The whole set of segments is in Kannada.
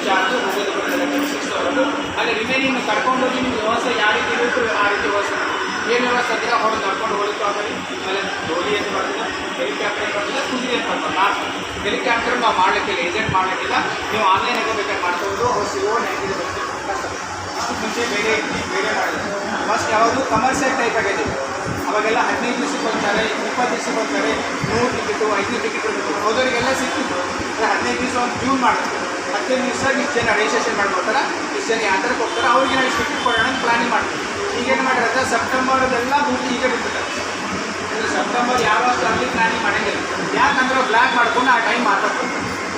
ಚಾರ್ಜು ಹೋಗೋದು ಬರ್ತದೆ 6,000. ಅಲ್ಲಿ ರಿಮೈನಿಂಗ್ ಕರ್ಕೊಂಡು ಹೋಗಿ ನಿಮ್ಗೆ ವ್ಯವಸ್ಥೆ ಯಾವ ರೀತಿ ಇರುತ್ತೆ ಆ ರೀತಿ ವ್ಯವಸ್ಥೆ ಏನು ವ್ಯವಸ್ಥೆ ಅಂದರೆ ಹೊರಗೆ ಕರ್ಕೊಂಡು ಹೋಗ್ಲಿಕ್ಕೆ ಆಗಲಿ. ಆಮೇಲೆ ಡೋಲಿ ಅಂತ ಬರ್ತದೆ, ಹೆಲಿಕಾಪ್ಟರ್ ಏನು ಬರ್ತದೆ, ಕುದುರೆ ಅಂತ ಬರ್ತದೆ. ಲಾಸ್ಟ್ ಹೆಲಿಕಾಪ್ಟರ್ ನಾವು ಮಾಡಲಿಕ್ಕಿಲ್ಲ, ಏಜೆಂಟ್ ಮಾಡಲಿಕ್ಕಿಲ್ಲ. ನೀವು ಆನ್ಲೈನಾಗೆ ಬೇಕಾದ್ರೆ ಮಾಡ್ಕೋಬೋದು. ಅವ್ರು ಸಿಗೋ ನೆನಪಿದೆ ಬರುತ್ತೆ. ಇಷ್ಟು ಮುಂಚೆ ಬೇರೆ ಮಾಡಿದ್ರು. ಫಸ್ಟ್ ಯಾವುದು ಕಮರ್ಷಿಯಲ್ ಟೈಪ್ ಆಗಿದೆ. ಅವಾಗೆಲ್ಲ 15 ದಿವಸಕ್ಕೆ ಹೋಗ್ತಾರೆ, 20 ದಿವಸಕ್ಕೆ ಹೋಗ್ತಾರೆ, 100 ಟಿಕೆಟು 500 ಟಿಕೆಟ್ ಇರ್ಬೇಕು. ಹೋದವರಿಗೆಲ್ಲ ಸಿಕ್ತಿತ್ತು. 15 ದಿವಸ ಒಂದು ಜೂನ್ ಮಾಡ್ತಾರೆ, 15 ದಿವಸ ಇಷ್ಟು ಜನ ರಿಜಿಸ್ಟ್ರೇಷನ್ ಮಾಡ್ಕೊಡ್ತಾರೆ, ಇಷ್ಟು ಜನ ಯಾವ ಥರಕ್ಕೆ ಹೋಗ್ತಾರೆ, ಅವ್ರಿಗೆ ನಾವು ಇಷ್ಟು ಟಿಕೆಟ್ ಕೊಡೋಣ ಅಂತ ಪ್ಲಾನಿಂಗ್ ಮಾಡ್ತೀವಿ. ಈಗೇನು ಮಾಡಿರುತ್ತೆ, ಸೆಪ್ಟೆಂಬರ್ದೆಲ್ಲ ದುಡ್ಡು ಈಗ ಬಿಡ್ತಾರೆ. ಸೆಪ್ಟೆಂಬರ್ ಯಾವಷ್ಟು ಅಲ್ಲಿ ಪ್ಲಾನಿಂಗ್ ಮಾಡೋಂಗಿಲ್ಲ. ಯಾಕಂದ್ರೆ ಬ್ಲ್ಯಾಕ್ ಮಾಡ್ಕೊಂಡು ಆ ಟೈಮ್ ಮಾತಾಡ್ತಾರೆ.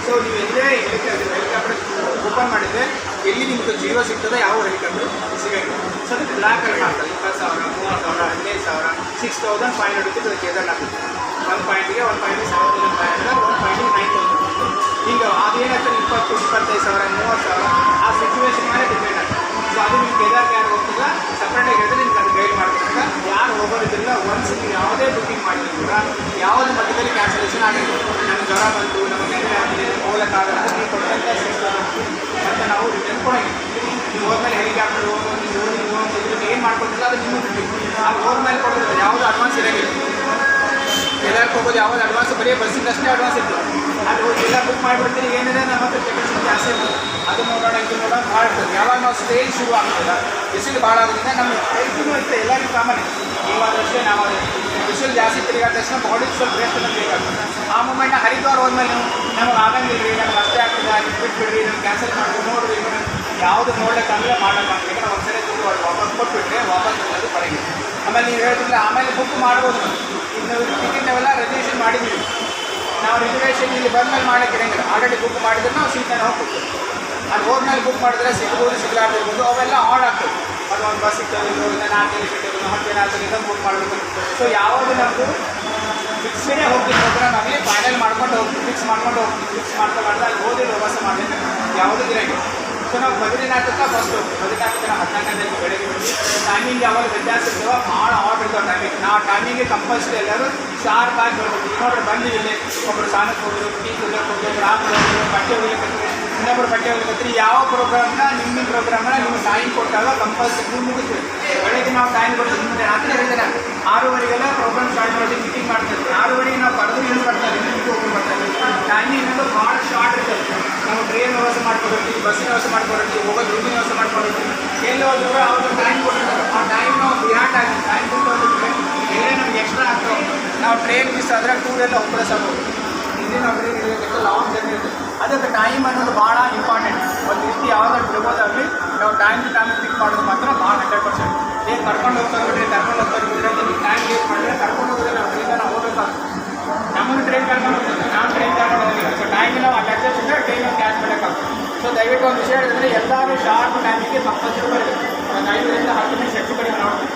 ಸೊ ನೀವು ಎಲ್ಲೇ ಹೆಲಿಕಾಪ್ಟರ್ ಓಪನ್ ಮಾಡಿದರೆ ಎಲ್ಲಿ ನಿಮ್ಗೆ ಜೀರೋ ಸಿಗ್ತದೆ, ಯಾವ ಹೆಲಿಕಾಪ್ಟರ್ ಸಿಗೋಂಗಿಲ್ಲ. ಸೊ ಅದಕ್ಕೆ ಬ್ಲ್ಯಾಕಲ್ಲಿ ಮಾಡ್ತಾರೆ. 20,000, 30,000, 15,000, 6,500 ರುಪೀಸ್ ಕೇದಾರ್ನಾಥ್. 1 ಪಾಯಿಂಟಿಗೆ 7,500, 1 ಪಾಯಿಂಟಿಗೆ 9,000. ಈಗ ಅದೇನಾಗ್ತದೆ 20,000, 25,000, 30,000 ಆ ಸಿಚುವೇಶನ್ ಮೇಲೆ ಡಿಪೆಂಡ್ ಆಗ್ತದೆ. ಸೊ ಅದು ನೀವು ಕೇದಾರ್ಗೆ ಯಾರು ಹೋಗ್ತದ ಸಪ್ರೇಟಾಗಿ ಹೇಳಿದ್ರೆ ನಿಮ್ಗೆ ಅದು ಗೈಡ್ ಮಾಡ್ಕೊಡ್ತಾರೆ. ಯಾರು ಹೋಗೋದಿಲ್ಲ, ಒನ್ಸ್ ನೀವು ಯಾವುದೇ ಬುಕ್ಕಿಂಗ್ ಮಾಡಿದ್ರು ಕೂಡ ಯಾವುದೇ ಮಧ್ಯದಲ್ಲಿ ಕ್ಯಾನ್ಸಲೇಷನ್ ಆಗಿಲ್ಲ. ನಮ್ಗೆ ಜ್ವರ ಬಂತು, ನಮಗೆ ನೆನೆ ಆಗಿದೆ, ಹೋಗಕ್ಕಾಗಲ್ಲ, ನೀವು ಕೊಟ್ಟಂಥ ಮತ್ತು ನಾವು ರಿಟರ್ನ್ ಕೊಡೋಂಗಿಲ್ಲ. ನೀವು ಹೋದ್ಮೇಲೆ ಹೆಲಿಕಾಪ್ಟರ್ ಏನು ಮಾಡ್ಕೊತಿಲ್ಲ ಅದು ನಿಮಗೆ ಬಿಟ್ಟು ಅದು ಹೋದ್ಮೇಲೆ ಕೊಡೋದಿಲ್ಲ. ಯಾವುದು ಅಡ್ವಾನ್ಸ್ ಇರೋಂಗಿಲ್ಲ. ಎಲ್ಲರಿಗೂ ಹೋಗೋದು ಯಾವುದು ಅಡ್ವಾನ್ಸ್ ಬರೀ ಬಸ್ಸಿಂದಷ್ಟೇ ಅಡ್ವಾನ್ಸ್ ಇತ್ತು. ಅದು ಹೋಗಿ ಎಲ್ಲ ಬುಕ್ ಮಾಡಿಬಿಡ್ತೀರಿ, ಏನಿದೆ ನಮ್ಮ ಹತ್ರ ಟಿಕೆಟ್ಸ್ ಜಾಸ್ತಿ ಇರ್ತದೆ. ಅದು ನೋಡೋಣ ಇದು ನೋಡೋಣ ಭಾಳ ಇರ್ತದೆ. ಯಾವಾಗ ನಾವು ಸ್ಟೇಜ್ ಶುರು ಆಗ್ತದೆ, ಬಿಸಿಲು ಭಾಳ ಆಗೋದ್ರಿಂದ ನಮ್ಮ ಹೆಲ್ತೂ ಇರ್ತದೆ. ಎಲ್ಲರಿಗೂ ಸಾಮಾನ್ಯ ನೀವಾದಷ್ಟೇ ನಾವಾದ್ರೆ ಬಿಸಿಲು ಜಾಸ್ತಿ ತಿರುಗಾದ ತಕ್ಷಣ ಬಾಡಿಗೆ ಸ್ವಲ್ಪ ರೆಸ್ಟ್ ಬೇಕಾಗ್ತದೆ. ಆ ಮೂಮೆಂಟ್ನ ಹರಿದ್ವಾರ ಹೋದ್ಮೇಲೆ ನಮಗೆ ಆಗಂಗಿಲ್ಲ ರೀ, ನಮ್ಗೆ ಅಷ್ಟೇ ಆಗ್ತದೆ, ಬಿಟ್ಬಿಡ್ರಿ, ನಮ್ಗೆ ಕ್ಯಾನ್ಸಲ್ ಮಾಡ್ಕೊಂಡು ನೋಡ್ರಿ, ಯಾವುದು ನೋಡ್ಲಿಕ್ಕಂದ್ರೆ ಮಾಡೋಕ್ಕಾಗಲಿಲ್ಲ. ನಾವು ಒಂದ್ಸರಿ ದುಡ್ಡು ವಾಪಸ್ ಕೊಟ್ಬಿಟ್ರೆ ವಾಪಸ್ ಅದು ಬರೋಂಗಿಲ್ಲ. ಆಮೇಲೆ ನೀವು ಹೇಳ್ತಿಲ್ಲ ಆಮೇಲೆ ಬುಕ್ ಮಾಡ್ಬೋದು. ಇನ್ನು ಟಿಕೆಟ್ ನಾವೆಲ್ಲ ರಿಸರ್ವೇಷನ್ ಮಾಡಿದ್ದೀವಿ. ನಾವು ರಿಸರ್ವೇಷನ್ ಇಲ್ಲಿ ಬಂದ್ಮೇಲೆ ಮಾಡೋಕ್ಕೆ ಇರೋಂಗಿಲ್ಲ. ಆಲ್ರೆಡಿ ಬುಕ್ ಮಾಡಿದ್ರೆ ನಾವು ಸೀಟನ್ನು ಹೋಗ್ಬಿಡ್ತೀವಿ. ಅದು ಹೋದ್ಮೇಲೆ ಬುಕ್ ಮಾಡಿದ್ರೆ ಸಿಗ್ಬೋದು, ಸಿಗಲಾರ್ದಿರ್ಬೋದು, ಅವೆಲ್ಲ ಆಡ್ ಆಗ್ತದೆ. ಅದು ಒಂದು ಬಸ್ ಸಿಗ್ತದೆ, 4 ಸಿಗ್ತದೆ, 10 ಜನ ಆಗ್ತದೆ, ಬುಕ್ ಮಾಡಬೇಕು. ಸೊ ಯಾವುದು ನಮ್ಮದು ಫಿಕ್ಸ್ಡೇ ಹೋಗ್ತೀವಿ ಪ್ರೋಗ್ರಾಮ್ ಆಗಲಿ ಫೈನಲ್ ಮಾಡ್ಕೊಂಡು ಹೋಗ್ತೀವಿ, ಫಿಕ್ಸ್ ಮಾಡ್ಕೊಂಡು ಹೋಗ್ತೀವಿ. ಫಿಕ್ಸ್ ಮಾಡ್ಕೊಂಡು ಅಲ್ಲಿ ಓದಿ ವ್ಯವಸ್ಥೆ ಮಾಡಲಿಕ್ಕೆ ಯಾವುದೂ ಇರೋಂಗಿಲ್ಲ. ಸೊ ನಾವು ಬದ್ರಿನಾಥಕ್ಕೆ ಫಸ್ಟ್ ಹೋಗ್ತೀವಿ. ಬದ್ರಿನಾಥಕ್ಕೆ ನಾವು 14 ಬೆಳಗ್ಗೆ ಬರ್ತೀವಿ. ಟೈಮಿಂಗ್ ಯಾವಾಗ ವ್ಯತ್ಯಾಸ ಇರ್ತವೆ, ಭಾಳ ಆರ್ಡ್ ಇರ್ತವೆ ಟೈಮಿಂಗ್. ನಾವು ಟೈಮಿಂಗ್ಗೆ ಕಂಪಲ್ಸರಿ ಎಲ್ಲರೂ ಶಾರ್ಪ್ ಆಗಿ ಬರ್ಬೇಕು. ನೋಡ್ರಿ ಬಂದಿಲ್ಲ, ಒಬ್ಬರು ಸ್ನಾನಕ್ಕೆ ಹೋಗೋದು, ಟೀ ಕುಡಿಯೋಕೆ ಹೋಗೋದು, ರಾತ್ರಿ ಹೋಗೋದು, ಬಟ್ಟೆ ಹೋಗ್ಲಿಕ್ಕೆ, ಇನ್ನೊಬ್ಬರು ಬಟ್ಟೆ ಹೋಗ್ಲಿಕ್ಕೆ. ಯಾವ ಪ್ರೋಗ್ರಾಮ್ನ ನಿಮ್ಮ ಪ್ರೋಗ್ರಾಮ್ನ ನೀವು ಟೈಮ್ ಕೊಟ್ಟಾಗ ಕಂಪಲ್ಸರಿ ಮುಗಿಸ್ತೀವಿ. ಬೆಳಗ್ಗೆ ನಾವು ಟೈಮ್ ಕೊಡ್ತೀವಿ. ನಿಮಗೆ ರಾತ್ರಿ ಹೇಳಿದ್ರೆ 6:00 ಪ್ರೋಗ್ರಾಮ್ ಸ್ಟಾರ್ಟ್ ಮಾಡಿ ಮೀಟಿಂಗ್ ಮಾಡ್ತೀವಿ. 6:00 ನಾವು ಕರೆದು ಏನು ಮಾಡ್ತಾರೆ, ಇನ್ನೂ ಓಪನ್ ಮಾಡ್ತಾರೆ. ಟೈಮಿಂಗ್ ಅನ್ನೋದು ಭಾಳ ಶಾರ್ಟ್ ಇರ್ತದೆ. ನಾವು ಟ್ರೈನ್ ವ್ಯವಸ್ಥೆ ಮಾಡ್ಕೊಡ್ತೀವಿ, ಬಸ್ಸಿನ ವ್ಯವಸ್ಥೆ ಮಾಡ್ಕೊಡ್ತೀವಿ, ಹೋಗೋದು ರೂಮಿನ ವ್ಯವಸ್ಥೆ ಮಾಡ್ಕೊಡ್ತೀವಿ. ಎಲ್ಲಿ ಹೋದ್ರು ಅವ್ರು ಟೈಮ್ ಕೊಟ್ಟಿರ್ತಾರೆ. ಆ ಟೈಮ್ ನಾವು ಬಿಹಾಟ್ ಆಗಿ ಟೈಮ್ ಕೊಟ್ಟು ಹೋಗಿದ್ರೆ ಬೇರೆ ನಮ್ಗೆ ಎಕ್ಸ್ಟ್ರಾ ಆಗ್ತವೆ. ನಾವು ಟ್ರೈನ್ ಮಿಸ್ ಆದರೆ ಟೂರೆಲ್ಲ ಒಬ್ಬರೇ ಸಾಕೋದು. ಇಲ್ಲಿ ನಾವು ಲಾಂಗ್ ಜರ್ನಿ ಇರ್ತದೆ. ಅದಕ್ಕೆ ಟೈಮ್ ಅನ್ನೋದು ಭಾಳ ಇಂಪಾರ್ಟೆಂಟ್. ಒಂದು ರೀತಿ ಯಾವ್ದಾದ್ರು ಬಿಡ್ಬೋದಾಗಲಿ ನಾವು ಟೈಮ್ ಟು ಟೈಮ್ ಪಿಕ್ ಮಾಡೋದು ಮಾತ್ರ ಭಾಳ 100%. ಏನು ಕರ್ಕೊಂಡು ಹೋಗ್ತಾರೆ ಬಿಡ್ರಿ, ಕರ್ಕೊಂಡು ಹೋಗ್ತಾರೆ ಬಿಡ್ರಿ ಅಂತ ನೀವು ಟೈಮ್ ವೇಸ್ಟ್ ಮಾಡಿದ್ರೆ ಕರ್ಕೊಂಡು ಹೋಗೋದ್ರೆ ನಾವು ಟ್ರೈನ್ ನಾವು ಹೋಗ್ಬೇಕಾಗ್ತದೆ. ನಮ್ಮನ್ನು ಟ್ರೈನ್ ಕರ್ಕೊಂಡು ಹೋಗ್ತೀವಿ, ನಾವು ಟ್ರೈನ್ ಕರ್ಕೊಂಡು ಹೋಗಿಲ್ಲ. ಸೊ ಟೈಮ್ ನಾವು ಅಡ್ಜಸ್ಟ್ ಇದ್ದರೆ ಟ್ರೈನ್ ಕ್ಯಾಚ್ ಮಾಡೋಕ್ಕಾಗ್ತದೆ. ಸೊ ದಯವಿಟ್ಟು ಒಂದು ವಿಷಯ ಹೇಳಿದ್ರೆ ಎಲ್ಲರೂ ಶಾರ್ಪ್ ಟೈಮಿಗೆ ಕಂಪಲ್ಸರಿ ಬರಬೇಕು. ಒಂದು 5ರಿಂದ 10 ನಿಮಿಷ ಹೆಚ್ಚು ಕಡಿಮೆ ನೋಡ್ತೀವಿ.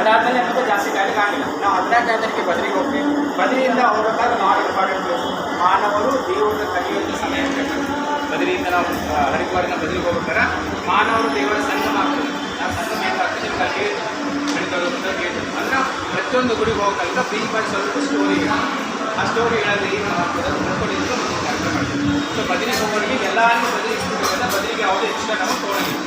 ಅದಾದಮೇಲೆ ನಮಗೆ ಜಾಸ್ತಿ ಗಾಡಿಗೆ ಆಗಿಲ್ಲ. ನಾವು 14ನೇ ತಾರೀಕಿಗೆ ಬದ್ರಿಗೆ ಹೋಗ್ತೀವಿ. ಬದ್ರಿಯಿಂದ ಹೋಗ್ಬೇಕಾದ್ರೆ ಭಾಳ ಇಂಪಾರ್ಟೆಂಟ್ ಪ್ಲೇಸ್. ಮಾನವರು ದೇವರ ಕಲಿಯುವಂಥ ಸಮಯ ಅಂತ. ಬದ್ರಿಯಿಂದ ನಾವು ಹರಿದ್ವಾರಿನ ಬದ್ರಿಗೆ ಹೋಗ್ಬೇಕಾದ್ರೆ ಮಾನವರು ದೇವರ ಸಂಗಮ ಆಗ್ತದೆ. ನಾವು ಸಂಗಮ ಹೆಂಗಾಗ್ತದೆ ನಿಮ್ಗೆ ಅಲ್ಲಿ ನಡೀತಾ ಗೇಟ್ ಅಂದ್ರೆ ಪ್ರತಿಯೊಂದು ಗುಡಿಗೆ ಹೋಗಕ್ಕಂತ ಬೀಚ್ ಬೈ ಸ್ವಲ್ಪ ಸ್ಟೋರಿ ಇದೆ. ಆ ಸ್ಟೋರಿ ಹೇಳೋದು ಏನು ಆಗ್ತದೆ ಅದು ನೋಡ್ಕೊಂಡಿದ್ದು ನಮಗೆ ಅರ್ಥ ಮಾಡ್ತೀವಿ. ಸೊ ಬದ್ರಿಗೆ ಹೋಗೋರಿಗೆ ಎಲ್ಲರಿಗೂ ಬದ್ರಿಗೆ ಇಸ್ಕೊಬೇಕಂದ್ರೆ ಬದ್ರಿಗೆ ಯಾವುದೇ ಎಕ್ಸ್ಟ್ರಾ ನಾವು ತೊಗೊಳಂಗಿಲ್ಲ.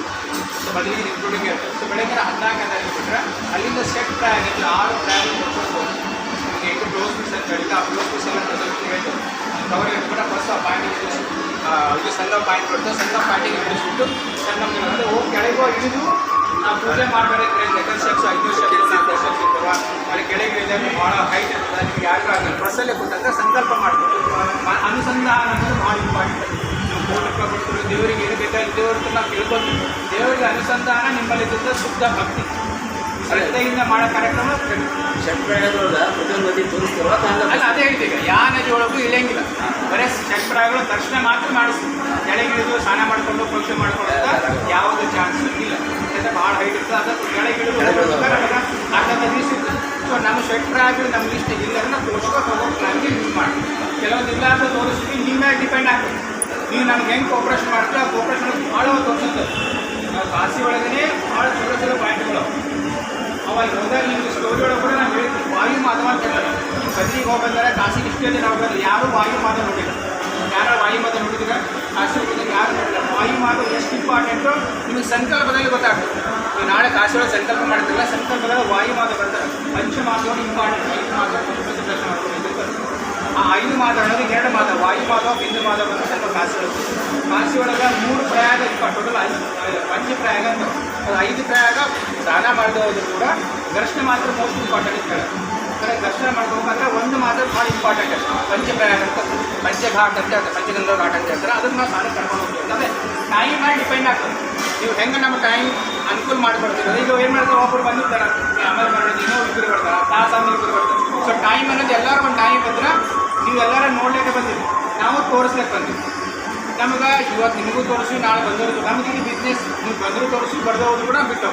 ಸೊ ಬದ್ರಿಗೆ ಇನ್ಕ್ಲೂಡಿಂಗ್ ಇರ್ತದೆ. ಸೊ ಬೆಳಗ್ಗೆ 14ನೇ ತಾರೀಕು ಬಿಟ್ಟರೆ ಅಲ್ಲಿಂದ ಸೆಟ್ ಟ್ರ್ಯಾಕ್ ಇತ್ತು, 6 ಟ್ರ್ಯಾಕ್ ಕೊಡ್ಬೋದು. ನಿಮಗೆ 8 ಕ್ಲೋಸ್ ಪೀಸ್ ಅಂತ ಹೇಳಿದ್ರೆ ಆ ಕ್ಲೋಸ್ ಪೀಸ್ ಎಲ್ಲ ಹೇಳ್ತು ಕವರ್ ಇಟ್ಬಿಟ್ಟು ಫಸ್ಟ್ ಆ ಪಾಯಿಂಟಿಗೆ ಇದು ಸಂಗಮ ಪಾಯಿಂಟ್ ಬರುತ್ತೆ. ಸಂಗಮ ಪಾಯಿಂಟಿಗೆ ಇಳಿಸ್ಬಿಟ್ಟು ಸಂಗಮ ಹೋಗಿ ಕೆಳಗೆ ಇಳಿದು ನಾವು ಪೂಜೆ ಮಾಡಬೇಡ. ಸೆಕೆಂಡ್ ಸ್ಟೆಪ್ಸ್ 5 ಸ್ಟೆಪ್ಸ್ 4 ಸ್ಟೆಪ್ಸ್ ಇರ್ತವೆ. ಅಲ್ಲಿ ಕೆಳಗೆ ಇಳಿದಾಗ ಭಾಳ ಹೈಟ್ ಇರ್ತದೆ. ನಿಮಗೆ ಯಾರಿಗೂ ಆಗಲ್ಲ. ಬಸ್ಸಲ್ಲೇ ಕೊಟ್ಟಂದ್ರೆ ಸಂಕಲ್ಪ ಮಾಡ್ಕೊಂಡು ಅನುಸಂಧಾನ ಅನ್ನೋದು ಭಾಳ ಇಂಪಾರ್ಟೆಂಟ್. ನಾವು ಪೂರ್ಣಕ್ಕೆ ಕೊಡ್ತೀವಿ ದೇವರಿಗೆ ಏನು ಬೇಕಾಗಿ ದೇವ್ರ ನಾವು ಕೇಳ್ಕೊತೀವಿ. ದೇವರಿಗೆ ಅನುಸಂಧಾನ ನಿಮ್ಮಲ್ಲಿದ್ದ ಶುದ್ಧ ಭಕ್ತಿ ಶ್ರದ್ಧೆಯಿಂದ ಮಾಡೋ ಕಾರ್ಯಕ್ರಮ ಅಲ್ಲ. ಅದೇ ಹೇಳ್ತೀವಿ, ಯಾವ ನದಿ ಒಳಗೂ ಇಳಿಯಂಗಿಲ್ಲ. ಬರೀ ಷಟ್ಪ್ರಾಯಗಳು ದರ್ಶನ ಮಾತ್ರ ಮಾಡಿಸ್ತೀವಿ. ಕೆಳಗಿಳಿದು ಸ್ನಾನ ಮಾಡಿಕೊಂಡು ಪರೀಕ್ಷೆ ಮಾಡ್ಕೊಳ್ಳೋದ ಯಾವುದೇ ಚಾನ್ಸ್ ಇಲ್ಲ. ಯಾಕಂದರೆ ಭಾಳ ಹೈಟ್ ಇರ್ತದೆ. ಅದಕ್ಕೆ ಕೆಳಗಿಳಿದು ಅರ್ಧ ದಿವಸ ಇರ್ತದೆ. ಸೊ ನಮ್ಮ ಷಟ್ಪ್ರಾಯಗಳು ನಮ್ಮ ಲಿಸ್ಟ್ ಇಲ್ಲದನ್ನ ತೋರಿಸ್ಕೊಂಡು ಹೋಗೋ ಪ್ಲಾನ್ಗೆ ಯೂಸ್ ಮಾಡಿ. ಕೆಲವೊಂದು ಇಲ್ಲ ಅಂತ ತೋರಿಸ್ತೀವಿ, ನಿಮ್ಮ ಮೇಲೆ ಡಿಪೆಂಡ್ ಆಗ್ತದೆ. ನೀವು ನಮ್ಗೆ ಹೆಂಗೆ ಕೋಪ್ರೇಷನ್ ಮಾಡ್ತೀವಿ ಆ ಕೋಪ್ರೇಷನ್ ಭಾಳ ತೋರಿಸುತ್ತೆ. ನಾವು ಕಾಶಿ ಒಳಗೇ ಭಾಳ ಚಲೋ ಪಾಯಿಂಟ್ಗಳು ಅವಾಗ ಹೋದಾಗ ನಿಮಗೆ ಸ್ಟೋರಿ ಒಳಗೆ ಕೂಡ ನಾವು ಹೇಳ್ತೀವಿ. ವಾಯು ಮಾಧವ ಅಂತ ಹೇಳ್ತಾರೆ. ಬದ್ರಿಗೆ ಹೋಗ್ಬಂದರೆ ಕಾಶಿಗೆ ಇಷ್ಟೇ ಜನ ಹೋಗೋದು ಯಾರೂ ವಾಯು ಮಾಧವ ನೋಡಿಲ್ಲ. ಮೋಸ್ಟ್ ಇಂಪಾರ್ಟೆಂಟು ನಿಮಗೆ ಸಂಕಲ್ಪದಲ್ಲಿ ಗೊತ್ತಾಗ್ತದೆ. ನೀವು ನಾಳೆ ಕಾಶಿಯೊಳಗೆ ಸಂಕಲ್ಪ ಮಾಡ್ತಿರಲ್ಲ, ಸಂಕಲ್ಪದಾಗ ವಾಯುಮಾದ ಬರ್ತಾರೆ. ಪಂಚಮಾದಗಳು ಇಂಪಾರ್ಟೆಂಟ್. 5 ಮಾದ ಪ್ರಶ್ನೆ ಮಾಡ್ಕೊಂಡು ಆ 5 ಮಾದಗಳಲ್ಲಿ 2 ಮಾದ ವಾಯುಮಾದ, ಬಿಂದು ಮಾದ ಬಂದು ಸ್ವಲ್ಪ ಕಾಶಿಯೊಳಗೆ 3 ಪ್ರಯಾಗ ಟೋಟಲ್ 5 ಪಂಚಪ್ರಯಾಗ ಅಂತ. ಅದು 5 ಪ್ರಯಾಗ ಸ್ನಾನ ಮಾಡದೆ ಹೋದ್ರು ಕೂಡ ದರ್ಶನ ಮಾತ್ರ ಮೋಸ್ಟ್ ಇಂಪಾರ್ಟೆಂಟ್ ಇರ್ತಾರೆ. ದರ್ಶನ ಮಾಡ್ಕೋಬೇಕಂದ್ರೆ 1 ಮಾತ್ರ ಭಾಳ ಇಂಪಾರ್ಟೆಂಟ್ ಅಷ್ಟೇ. ಪಂಚಪ್ರಯಾಗ ಅಂತ, ಪಂಚಘಾಟ್ ಅಂತ ಹೇಳ್ತಾರೆ, ಪಂಚಗಂಗಾ ಘಾಟ್ ಅಂತ ಹೇಳ್ತಾರೆ. ಅದನ್ನು ನಾವು ಸ್ನಾನ ಕರ್ಕೊಂಡು ಹೋಗ್ತೀವಿ. ಅಂದರೆ ಟೈಮ್ ಮಾಡಿ ಡಿಪೆಂಡ್ ಆಗ್ತದೆ. ನೀವು ಹೆಂಗೆ ನಮ್ಮ ಟೈಮ್ ಅನುಕೂಲ ಮಾಡಿಕೊಡ್ತೀವಿ. ಈಗ ಏನು ಮಾಡ್ತಾರೆ, ಒಬ್ಬರು ಬಂದಿರ್ತಾರೆ, ಆಮೇಲೆ ಮಾಡೋದು ಇನ್ನೂ ಇಬ್ಬರು ಬರ್ತಾರೆ, ತಾಸು ಇಬ್ಬರು ಬರ್ತಾರೆ. ಸೊ ಟೈಮ್ ಅನ್ನೋದು ಎಲ್ಲರೂ ಒಂದು ಟೈಮ್ ಬಂದ್ರೆ ನೀವು ಎಲ್ಲರೂ ನೋಡ್ಲಿಕ್ಕೆ ಬಂದಿರಿ, ನಾವು ತೋರಿಸ್ಲಿಕ್ಕೆ ಬಂದಿವಿ. ನಮಗೆ ಇವತ್ತು ನಿಮಗೂ ತೋರಿಸಿ, ನಾಳೆ ಬಂದವರು ನಮಗೆ ಇದು ಬಿಸ್ನೆಸ್. ನೀವು ಬಂದರೂ ತೋರಿಸಿ, ಬರ್ದವ್ರು ಕೂಡ ಬಿಟ್ಟು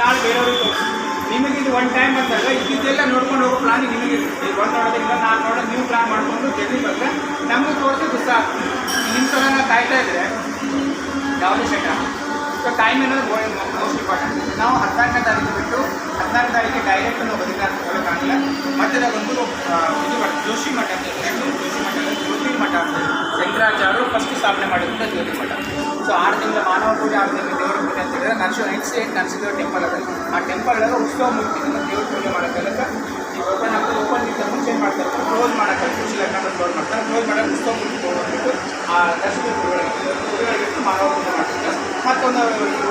ನಾಳೆ ಬೇರೆಯವ್ರಿಗೆ ತೋರಿಸಿ. ನಿಮಗೆ ಇದು ಒನ್ ಟೈಮ್ ಬಂದಾಗ ಇದೆಲ್ಲ ನೋಡ್ಕೊಂಡು ಹೋಗೋ ಪ್ಲಾನಿಂಗ್ ನಿಮಗೆ ಇರುತ್ತೆ. ಈಗ ಒಂದು ನೋಡೋದಿಲ್ಲ, ನಾನು ನೋಡೋದು ನೀವು ಪ್ಲಾನ್ ಮಾಡಿಕೊಂಡು ಜಲ್ದಿ ಬಂದರೆ ನಮಗೂ ತೋರಿಸಿ ಗುಸ್ಸ ನಿಮ್ಮ ಸಲ ನಾವು ಕಾಯ್ತಾ ಇದ್ದರೆ ಯಾವುದೇ ಸೆಟ್ ಆಗ. ಸೊ ಟೈಮ್ ಅನ್ನೋದು ಮೋಸ್ಟ್ ಇಂಪಾರ್ಟೆಂಟ್. ನಾವು 14ನೇ ತಾರೀಕು ಬಿಟ್ಟು 14ನೇ ತಾರೀಕಿಗೆ ಡೈರೆಕ್ಟ್ ನಾವು ಬದ್ರಿನಾಥ್ ಹೋಗೋಕ್ಕಾಗಲ್ಲ. ಮಧ್ಯದಾಗ ಒಂದು ಇದು ಜೋಶಿ ಮಠ ಅಂತ ಜೋಶಿ ಮಠ ಜ್ಯೋತಿರ್ಮಠ ಅಂತ ಶಂಕರಾಚಾರ್ಯರು ಫಸ್ಟ್ ಸ್ಥಾಪನೆ ಮಾಡಿದಂಥ ಜ್ಯೋತಿರ್ಮಠ. ಸೊ 6 ತಿಂಗಳ ಮಾನವ ಪೂಜೆ, 6 ತಿಂಗಳ ದೇವರ ಪೂಜೆ ಅಂತ ಹೇಳಿದ್ರೆ ನರಸಿಂಹ ಟೆಂಪಲ್ ಅದ. ಆ ಟೆಂಪಲ್ದಾಗ ಉತ್ಸವ ಮೂರ್ತಿ ದೇವ್ರ ಪೂಜೆ ಮಾಡೋಕ್ಕೆಲ್ಲ ಈ ಓಪನ್ ಆಗ್ತದೆ. ಓಪನ್ ಇದ್ದ ಮುಂಚೆ ಮಾಡ್ತಾರೆ, ಕ್ಲೋಸ್ ಮಾಡೋಕ್ಕೆ ಖುಷಿ ಲಗ್ನ ಕ್ಲೋಸ್ ಮಾಡ್ತಾರೆ. ಕ್ಲೋಸ್ ಮಾಡೋಕ್ಕೆ ಉತ್ಸವ ಮೂರ್ತಿ ತೊಗೊಂಡ್ಬಿಟ್ಟು ಆ ದರ್ಶನ ಗುರುಗಳಿಗಿಟ್ಟು ಮಾನವ ಪೂಜೆ ಮಾಡ್ತಾರೆ. ಮತ್ತೊಂದು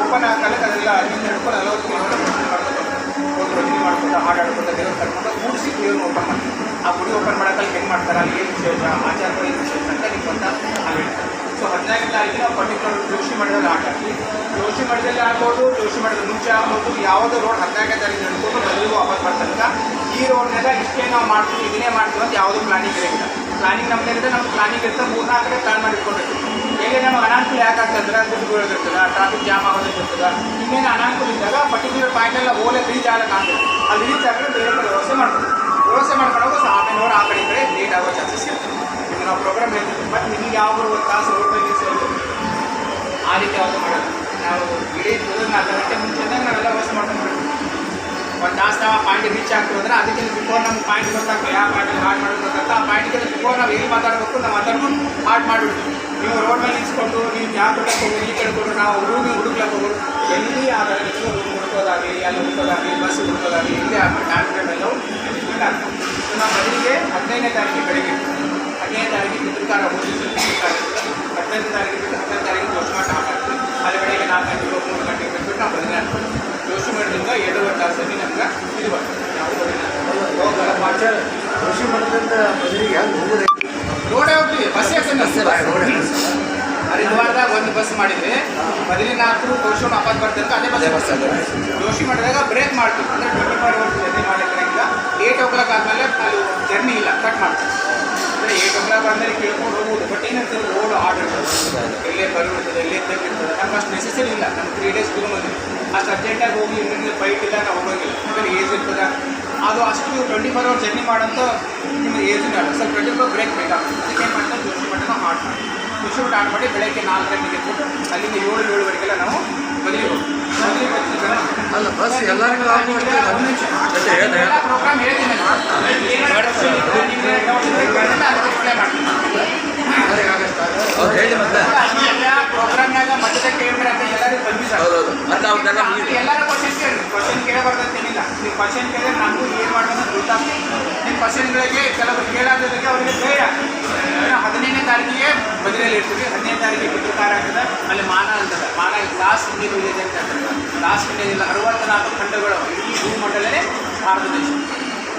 ಓಪನ್ ಆಗಲಿಕ್ಕೆ ಅದೆಲ್ಲ 40 ಕಿಲೋಮೀಟರ್ ಮಾಡ್ತಾರೆ. ಒಂದು ಭಜನೆ ಮಾಡ್ಕೊಂಡು ಹಾಡಾಡ್ಕೊಂಡು ದೇವ್ರು ಕರ್ಕೊಂಡು ಕೂಡಿಸಿ ದೇವ್ರನ್ನ ಓಪನ್ ಮಾಡ್ತಾರೆ. ಆ ಗುಡಿ ಓಪನ್ ಮಾಡೋಕ್ಕಲ್ಲಿ ಹೆಂಗೆ ಮಾಡ್ತಾರೆ, ಅಲ್ಲಿ ಏನು ವಿಶೇಷ, ಆಚಾರಗಳು ಏನು ವಿಶೇಷ ಅಂತ ನಿಮ್ಗೆ ಅಂತ ಅಲ್ಲಿ ಹೇಳ್ತಾರೆ. ಸೊ 15ನೇ ತಾರೀಕಿನ ಪರ್ಟಿಕ್ಯುಲರ್ ಜೋಶಿ ಮಠದಲ್ಲಿ ಆಟ ಆಡ್ತೀವಿ. ಜೋಶಿ ಮಠದಲ್ಲಿ ಆಗ್ಬೋದು, ಜೋಶಿ ಮಠದ ಮುಂಚೆ ಆಗ್ಬೋದು, ಯಾವುದೋ ರೋಡ್ 15ನೇ ತಾರೀಕು ನಡ್ಕೊಂಡು ಬದಲಿಗೂ ವಾಪಸ್ ಬರ್ತಂತ. ಈ ರೋಡ್ನಾಗ ಇಷ್ಟೇ ನಾವು ಮಾಡ್ತೀವಿ, ಇದನ್ನೇ ಮಾಡ್ತೀವಿ ಅಂತ ಯಾವುದೂ ಪ್ಲಾನಿಂಗ್ ಇರೋಂಗಿಲ್ಲ. ಪ್ಲಾನಿಂಗ್ ನಮ್ಮಲ್ಲಿರುತ್ತೆ, ನಮ್ಮ ಪ್ಲಾನಿಂಗ್ ಇರ್ತದೆ. 3-4 ಕಡೆ ಪ್ಲಾನ್ ಮಾಡಿ ಇಟ್ಕೊಂಡಿರ್ತೀವಿ. ಹೇಗೆ ನಮಗೆ ಅನಾನುಕೂಲ ಯಾಕೆ ಆಗ್ತದೆ, ದುಡ್ಡುಗಳಿರ್ತದೆ, ಟ್ರಾಫಿಕ್ ಜಾಮ್ ಆಗೋದಿರ್ತದೆ. ಇನ್ನೇನು ಅನಾನುಕೂಲ ಇದ್ದಾಗ ಪರ್ಟಿಕ್ಯುಲರ್ ಪಾಯಿಂಟೆಲ್ಲ ಓಲೆ ರೀಚ್ ಆಗಕ್ಕೆ ಆಗ್ತದೆ. ಅಲ್ಲಿ ರೀಚ್ ಆದರೆ ಬೇರೆ ಕಡೆ ವ್ಯವಸ್ಥೆ ಮಾಡ್ತೀವಿ. ವ್ಯವಸ್ಥೆ ಮಾಡ್ಕೊಂಡೋಗ ಹಾಫ್ ಆನ್ ಅವರ್ ಆ ಕಡೆ ಈ ಕಡೆ ಲೇಟ್ ಆಗೋ ಚಾನ್ಸಸ್ ಇರ್ತದೆ. ಈಗ ನಾವು ಪ್ರೋಗ್ರಾಮ್ ಹೇಳ್ತೀವಿ, ಮತ್ತು ನಿಮಗೆ ಯಾವ ಒಂದು ತಾಸು ರೋಡ್ ಮೇಲೆ ಆ ರೀತಿ ಯಾವುದು ಮಾಡೋದು. ನಾವು ಇಡೀ 4 ಗಂಟೆ ಮುಂಚೆನೇ ನಾವೆಲ್ಲ ವ್ಯವಸ್ಥೆ ಮಾಡ್ಕೊಂಡು ಒಂದು ತಾಸು ನಾವು ಆ ಪಾಯಿಂಟಿಗೆ ರೀಚ್ ಆಗ್ತೀವಿ ಅಂದರೆ ಅದಕ್ಕಿಂತ ಬಿಫೋರ್ ನಮ್ಗೆ ಪಾಯಿಂಟ್ ಗೊತ್ತಾಗ್ತದೆ, ಯಾವ ಪಾಯಿಂಟಲ್ಲಿ ಹಾಡ್ ಮಾಡೋದು ಗೊತ್ತಾಗ್ತದೆ. ಆ ಪಾಯಿಂಟಿಗೆ ಬಿಫೋರ್ ನಾವು ಏನು ಮಾತಾಡಬೇಕು ನಾವು ಮಾತಾಡ್ಕೊಂಡು ಹಾಡ್ ಮಾಡಿಬಿಡ್ತೀವಿ. ನೀವು ರೋಡ್ ಮೇಲೆ ನಿಲ್ಸ್ಕೊಂಡು ನೀವು ಯಾವ ಕಡೆ ಹೋಗಿ ಈ ಕಡೆ ಕೊಟ್ಟು ನಾವು ಹುಡುಕ್ಲಕ್ಕೆ ಹೋಗೋದು ಎಲ್ಲಿ ಆದಾಗ ರೂಮ್ ಹುಡ್ಕೋದಾಗಲಿ, ಅಲ್ಲಿ ಹುಡ್ಕೋದಾಗಲಿ, ಬಸ್ ಹುಡ್ಕೋದಾಗಲಿ, ಇಲ್ಲೇ ಆಗಬೇಕು. ಟ್ರಾನ್ಸ್ಪೋರ್ಟ್ ಎಲ್ಲವೂ ಡಿಫ್ರೆಂಟ್ ಆಗ್ತದೆ. ಸೊ ನಾವು ಬದಲಿಗೆ 15ನೇ ತಾರೀಕಿಗೆ ಬೆಳಗ್ಗೆ 15ನೇ ತಾರೀಕಿಗೆ ಚಿತ್ರಕಾರ ಹೋಗಿ 15ನೇ ತಾರೀಕಿಗೆ ಬಿಟ್ಟು 15ನೇ ತಾರೀಕಿಗೆ ಜೋಶಿ ಮಠ ಹಾಕಾಗ್ತದೆ. ಅಲ್ಲಿ ಬೆಳಗ್ಗೆ 4 ಗಂಟೆಗೆ 3 ಗಂಟೆಗೆ ಬಿಟ್ಬಿಟ್ಟು ನಾವು ಬದಲಿನಾಥ್ ಜೋಶಿ ಮಠದಿಂದ 2.5 ತಾಸಲ್ಲಿ ನಮ್ಗೆ ಇದು ಬರ್ತದೆ. ನಾವು ಜೋಶಿ ಮಠದಿಂದ ಬದಲಿಗೆ ರೋಡೇ ಹೋಗ್ತೀವಿ, ಬಸ್ ಹರಿದ್ವಾರದಾಗ ಒಂದು ಬಸ್ ಮಾಡಿದ್ರೆ ಬದಲಿನಾಥರು ತೋರ್ಸ್ಕೊಂಡು ವಾಪಸ್ ಬರ್ತಾರೆ, ಅದೇ ಬಸ್. ಜೋಶಿ ಮಠದಾಗ ಬ್ರೇಕ್ ಮಾಡ್ತೀವಿ, ಅಂದರೆ 24 ಅವರ್ಸ್ ಜರ್ನಿ ಮಾಡಲಿಕ್ಕಿಲ್ಲ. 8 o'clock ಆದಮೇಲೆ ಅಲ್ಲಿ ಜರ್ನಿ ಇಲ್ಲ, ಕಟ್ ಮಾಡ್ತೀವಿ. ಅಂದರೆ 8 o'clock ಆದಮೇಲೆ ಕೇಳ್ಕೊಂಡು ಹೋಗ್ಬೋದು. ಬಟ್ ಏನಿರ್ತದೆ, ರೋಡ್ ಆರ್ಡರ್ ಇರ್ತದೆ, ಎಲ್ಲೇ ಬರುತ್ತದೆ, ಎಲ್ಲೇ ತೆಗಿರ್ತದೆ. ನಮ್ಗೆ ಅಷ್ಟು ನೆಸೆಸರಿ ಇಲ್ಲ. ನಮ್ಮ 3 days ಟೂರ್ ಬಂದಿದೆ, ಅಷ್ಟು ಅರ್ಜೆಂಟಾಗಿ ಹೋಗಿ ಇನ್ನೊಂದು ಫೈಟ್ ಇಲ್ಲ, ನಾವು ಹೋಗೋಂಗಿಲ್ಲ. ಯಾಕಂದರೆ ಏಜ್ ಇರ್ತದೆ. ಅದು ಅಷ್ಟು 24 ಅವರ್ ಜರ್ನಿ ಮಾಡೋಂಥ ನಿಮಗೆ ಏಜ್ ಇಲ್ಲ. ಸ್ವಲ್ಪ 24 ಬ್ರೇಕ್ ಬೇಕಾಗ್ತದೆ. ಅದಕ್ಕೆ ಏನು ಮಾಡ್ತಾರೆ, ಜೋಶಿ ಮಠನ ಹಾಟ್ ಮಾಡಿ ಜೋಶಿ ಮಠ ಆಡ್ ಮಾಡಿ ಬೆಳಗ್ಗೆ 4 ಗಂಟೆಗೆ ಎದ್ಬಿಟ್ಟು ಅಲ್ಲಿಂದ 7-7:30 ನಾವು ಬದಲಿ ಹೋಗ್ತೀವಿ. ಅಲ್ಲ ಬಸ್ ಎಲ್ಲರಿಗೂ ಎಲ್ಲ ಪ್ರೋಗ್ರಾಮ್ ಹೇಳ್ತೀನಿ, ಡಿಸ್ಪ್ಲೇ ಮಾಡ್ತೀನಿ. ಹೇಳಿ ಮತ್ತೆ ಪ್ರೋಗ್ರಾಮ್ನಾಗ ಮಧ್ಯದ ಕೇಳಿದ್ರೆ ಅಂತ ಎಲ್ಲರಿಗೂ ಬಂದಿದ್ದಾರೆ. ಎಲ್ಲರೂ ಕ್ವಶನ್ ಕೇಳಬಾರ್ದಂತೇನಿಲ್ಲ. ನೀವು ಕ್ವಶನ್ ಕೇಳಿದ್ರೆ ನಮಗೂ ಏನು ಮಾಡೋದು ಗೊತ್ತಾಗ್ತದೆ. ನಿಮ್ಮ ಕ್ವಶನ್ಗಳಿಗೆ ಕೆಲವರು ಕೇಳಾದಕ್ಕೆ ಅವರಿಗೆ ಧೈರ್ಯ. 15ನೇ ತಾರೀಕಿಗೆ ಬದಲಿಯಲ್ಲಿ ಇರ್ತೀವಿ. 15ನೇ ತಾರೀಕಿಗೆ ಚಿತ್ರಕಾರ ಆಗ್ತದೆ. ಅಲ್ಲಿ ಮಾನ ಅಂತದೆ. ಮಾನ ಲಾಸ್ಟ್ ಇಂಡಿಯನ್ ವಿಲೇಜ್ ಅಂತ ಹೇಳ್ತಾರೆ. ಲಾಸ್ಟ್ ಇಂಡಿಯನ್ 64 ಖಂಡಗಳು ಇಡೀ ಭೂಮಂಡಲನೇ ಭಾರತ ದೇಶ.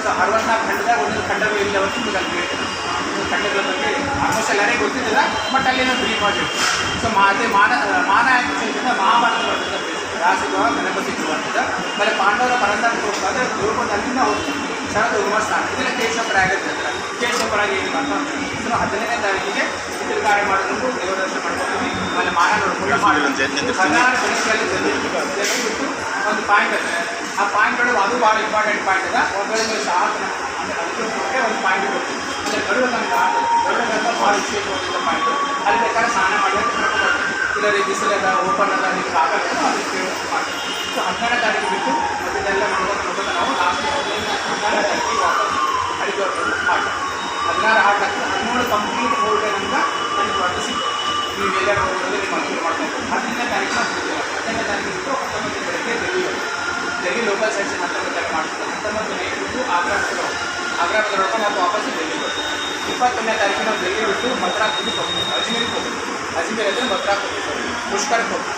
ಸೊ 64 ಖಂಡದಾಗ ಒಂದೊಂದು ಖಂಡಗಳು ಇಲ್ಲಿ ಅವತ್ತು ಅಲ್ಲಿ ಹೇಳ್ತಾರೆ. ಖಂಡಗಳ ಬಗ್ಗೆ ಆಲ್ಮೋಸ್ಟ್ ಎಲ್ಲರಿಗೂ ಗೊತ್ತಿದ್ದಿಲ್ಲ, ಬಟ್ ಅಲ್ಲಿನ ಬ್ರೀಫ್ ಆಗಿರ್ತದೆ. ಸೊ ಅದೇ ಮಾನ ಮಹಾಭಾರತ ಬರ್ತದೆ, ರಾಸಿದ್ವ ಗಣಪತಿ ಬರ್ತದೆ. ಆಮೇಲೆ ಪಾಂಡವರ ಪರಂದಾರ ಹೋಗ್ತಾರೆ, ತಿಳ್ಕೊಂಡು ಅಲ್ಲಿಂದ ಹೋಗ್ತಾರೆ ಶರದ್ ಉಗಮಸ್ಥಾನ. ಇದೆಲ್ಲ ಕೇಶವಪ್ರಾಯ ಆಗಿರ್ತದೆ. ಕೇಶವಪ್ರಾಯ ಏನು ಅಂತ 15ನೇ ತಾರೀಕಿಗೆ ಚಿತ್ರಕಾರ ಮಾಡಿಕೊಂಡು ದೇವರ ದರ್ಶನ ಮಾಡ್ಕೊತೀವಿ. ಆಮೇಲೆ ಮಾನ ನೋಡ್ಕೊಂಡು 16 ಗಣೇಶಗಳಲ್ಲಿ ಬಿಟ್ಟು ಒಂದು ಪಾಯಿಂಟ್ ಇದೆ. ಆ ಪಾಯಿಂಟ್ಗಳು ಅದು ಭಾಳ ಇಂಪಾರ್ಟೆಂಟ್ ಪಾಯಿಂಟ್ ಇದೆ. ಒಬ್ಬರಿಗೆ ಸಾಕು ಅದಕ್ಕೆ ಒಂದು ಪಾಯಿಂಟ್ ಕೊಡ್ತೀವಿ. ಅಂದರೆ ಗರುಡ ನಮ್ಗೆ ಗರುಡಗಂತ ಭಾಳ ವಿಶೇಷವಾಗಿದ್ದ ಪಾಯಿಂಟು. ಅಲ್ಲಿ ಬೇಕಾದ್ರೆ ಸ್ನಾನ ಮಾಡಬೇಕು, ಇಲ್ಲದೆ ಬಿಸಿಲದ ಓಪನ್ ಅದ ನಿಮ್ಗೆ ಆಗಬೇಕು, ಅದಕ್ಕೆ ಮಾಡ್ತೀವಿ. ಸೊ 12ನೇ ತಾರೀಕು ಬಿಟ್ಟು ಮಧ್ಯದೆಲ್ಲ ನೋಡ್ಕೊಂಡು ನಾವು ಲಾಸ್ಟ್ 16ನೇ ತಾರೀಕಿಗೆ ವಾಪಸ್ ಹರಿದ್ವಾರ ಮಾಡ್ತೀವಿ. 16 ಹಾಟ್ ಆಗ್ತದೆ. 13 ಕಂಪ್ಲೀಟ್ ಹೋಲ್ಡೇ ನಮ್ಗೆ ನನಗೆ ಹೊರತು ಸಿಗ್ತದೆ. ನೀವು ಎಲ್ಲ ಮಧ್ಯಾಹ್ನ ನಿಮ್ಮ ಅನುಕೂಲ ಮಾಡ್ಕೊಂಡು 15ನೇ ತಾರೀಕು ಪೂಜೆ 15ನೇ ತಾರೀಕು 19 ಬೆಳಗ್ಗೆ ಡೆಲ್ಲಿ ಲೋಕಲ್ ಸೆಕ್ಷನ್ 19 ತಾರೀಕು ಮಾಡ್ತಾರೆ 19 ನೈಟ್ ಬಿಟ್ಟು ಆಗ್ರಾ ಹೊರಟು ಮತ್ತು ವಾಪಸ್ ಡೆಲ್ಲಿ ಬರ್ತದೆ 21ನೇ ತಾರೀಕು ನಾವು ಡೆಲ್ಲಿ ಬಿಟ್ಟು ಮಥುರಾಕ್ಕೆ ಹೋಗ್ತೀವಿ ಅಜ್ಮೀರಿಗೆ ಹೋಗ್ತೀವಿ ಅಜ್ಮೀರ್ ಅಂದರೆ ಮಥುರಾಕ್ಕೆ ಹೋಗ್ತೀವಿ ಪುಷ್ಕರಕ್ಕೆ ಹೋಗ್ತೀವಿ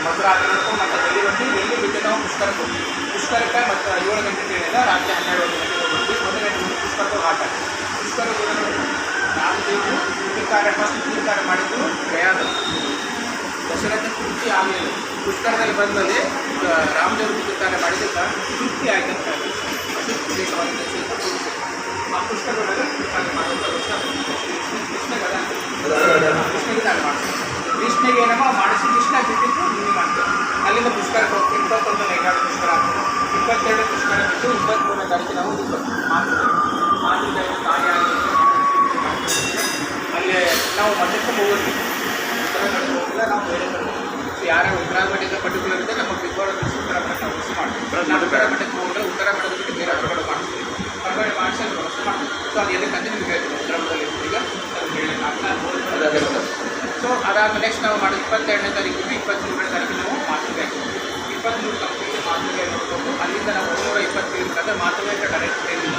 ಮಥುರಾ ನೋಡ್ಕೊಂಡು ಮತ್ತು ಡೆಲ್ಲಿ ಬರ್ತೀವಿ ಡೆಲ್ಲಿ ಬಿಟ್ಟು ನಾವು ಪುಷ್ಕರಕ್ಕೆ ಹೋಗ್ತೀವಿ ಪುಷ್ಕರಕ್ಕೆ ಮತ್ತು 7 ಗಂಟೆ ಟ್ರೈನಿಂದ ರಾತ್ರಿ 12 ಗಂಟೆಗೆ ಹೋಗ್ತೀವಿ 1 ಗಂಟೆ ಮುಂದೆ ಪುಷ್ಕರಕ್ಕೆ ಆಟ ಪುಷ್ಕರಕ್ಕೆ ರಾಮದೇವರು ಪೂಜೆ ಕಾರ್ಯ ಮಾಡಿದ್ದು ಗಯಾದಲ್ಲಿ ದಶರಥ ತೃಪ್ತಿ ಆಗಲಿಲ್ಲ ಪುಷ್ಕರದಲ್ಲಿ ಬಂದಲ್ಲಿ ರಾಮದೇವರು ಪೂಜೆ ಕಾರ್ಯ ಮಾಡಿದ್ದಕ್ಕೆ ತೃಪ್ತಿ ಆಯ್ತು ಅಂತ ಅದು ವಿಶೇಷವಾದ ಆ ಪುಷ್ಕರದೊಳಗೆ ಕಾರ್ಯ ಮಾಡುವಂಥ ಕೃಷ್ಣಗೆ ಕಾರ್ಯ ಮಾಡ್ತಾರೆ ಕೃಷ್ಣಗೆ ಏನೋ ಮಾಡಿಸಿ ಕೃಷ್ಣ ಬಿಟ್ಟಿದ್ದು ನೀವು ಮಾಡ್ತಾರೆ ಅಲ್ಲಿಂದ ಪುಷ್ಕರಕ್ಕೆ ಹೋಗ್ತೀವಿ 21 ನೈಟ್ ಪುಷ್ಕರ ಆಗ್ತದೆ 22 ಪುಷ್ಕರ ಬಿಟ್ಟು 23ನೇ ತಾರೀಕು ನಾವು ಮಾತೃ ಕಾರ್ಯ ಅಲ್ಲಿ ನಾವು ಮಧ್ಯಕ್ಕೆ ಹೋಗೋದು ಉತ್ತರಾಖಂಡ ಹೋಗಿಲ್ಲ ನಾವು ಬೇರೆ ಯಾರು ಉತ್ತರಾಖಂಡಿಂದ ಪರ್ಟಿಕ್ಯುಲರ್ ಇದೆ ನಮ್ಮ ಬಿಗ್ಗೋಡ ಉತ್ತರಾಖಂಡ ನಾವು ಯೂಸ್ ಮಾಡ್ತೀವಿ ನಾವು ಉತ್ತರಾಖಂಡಕ್ಕೆ ಹೋದರೆ ಉತ್ತರಾಖಂಡದ ಬಿಟ್ಟು ಬೇರೆ ಹೊರಗಡೆ ಮಾಡಿಸ್ತೀವಿ ಹೊರಗಡೆ ಮಾಡಿಸಿ ಅದು ವ್ಯವಸ್ಥೆ ಮಾಡ್ತೀವಿ ಸೊ ಅದು ಎದಕ್ಕಂತ ನಿಮ್ಗೆ ಹೇಳ್ತೀವಿ ಉತ್ತರಾಖಂಡದಲ್ಲಿ ಈಗ ಅದು ಹೇಳಿ ಸೊ ಅದಾದ ನೆಕ್ಸ್ಟ್ ನಾವು ಮಾಡೋದು 22ನೇ ತಾರೀಕು 23ನೇ ತಾರೀಕು ನಾವು ಮಾತೃಕೆ 23 ಕಂಪ್ಲೀಟ್ ಮಾತೃಕೆ ನೋಡಿಕೊಂಡು ಅಲ್ಲಿಂದ ನಾವು 120 ಕಿಲೋಮೀಟರ್ ಮಾತೃಕೆ ಡೈರೆಕ್ಟ್ ಟ್ರೈನ್ ಇಲ್ಲ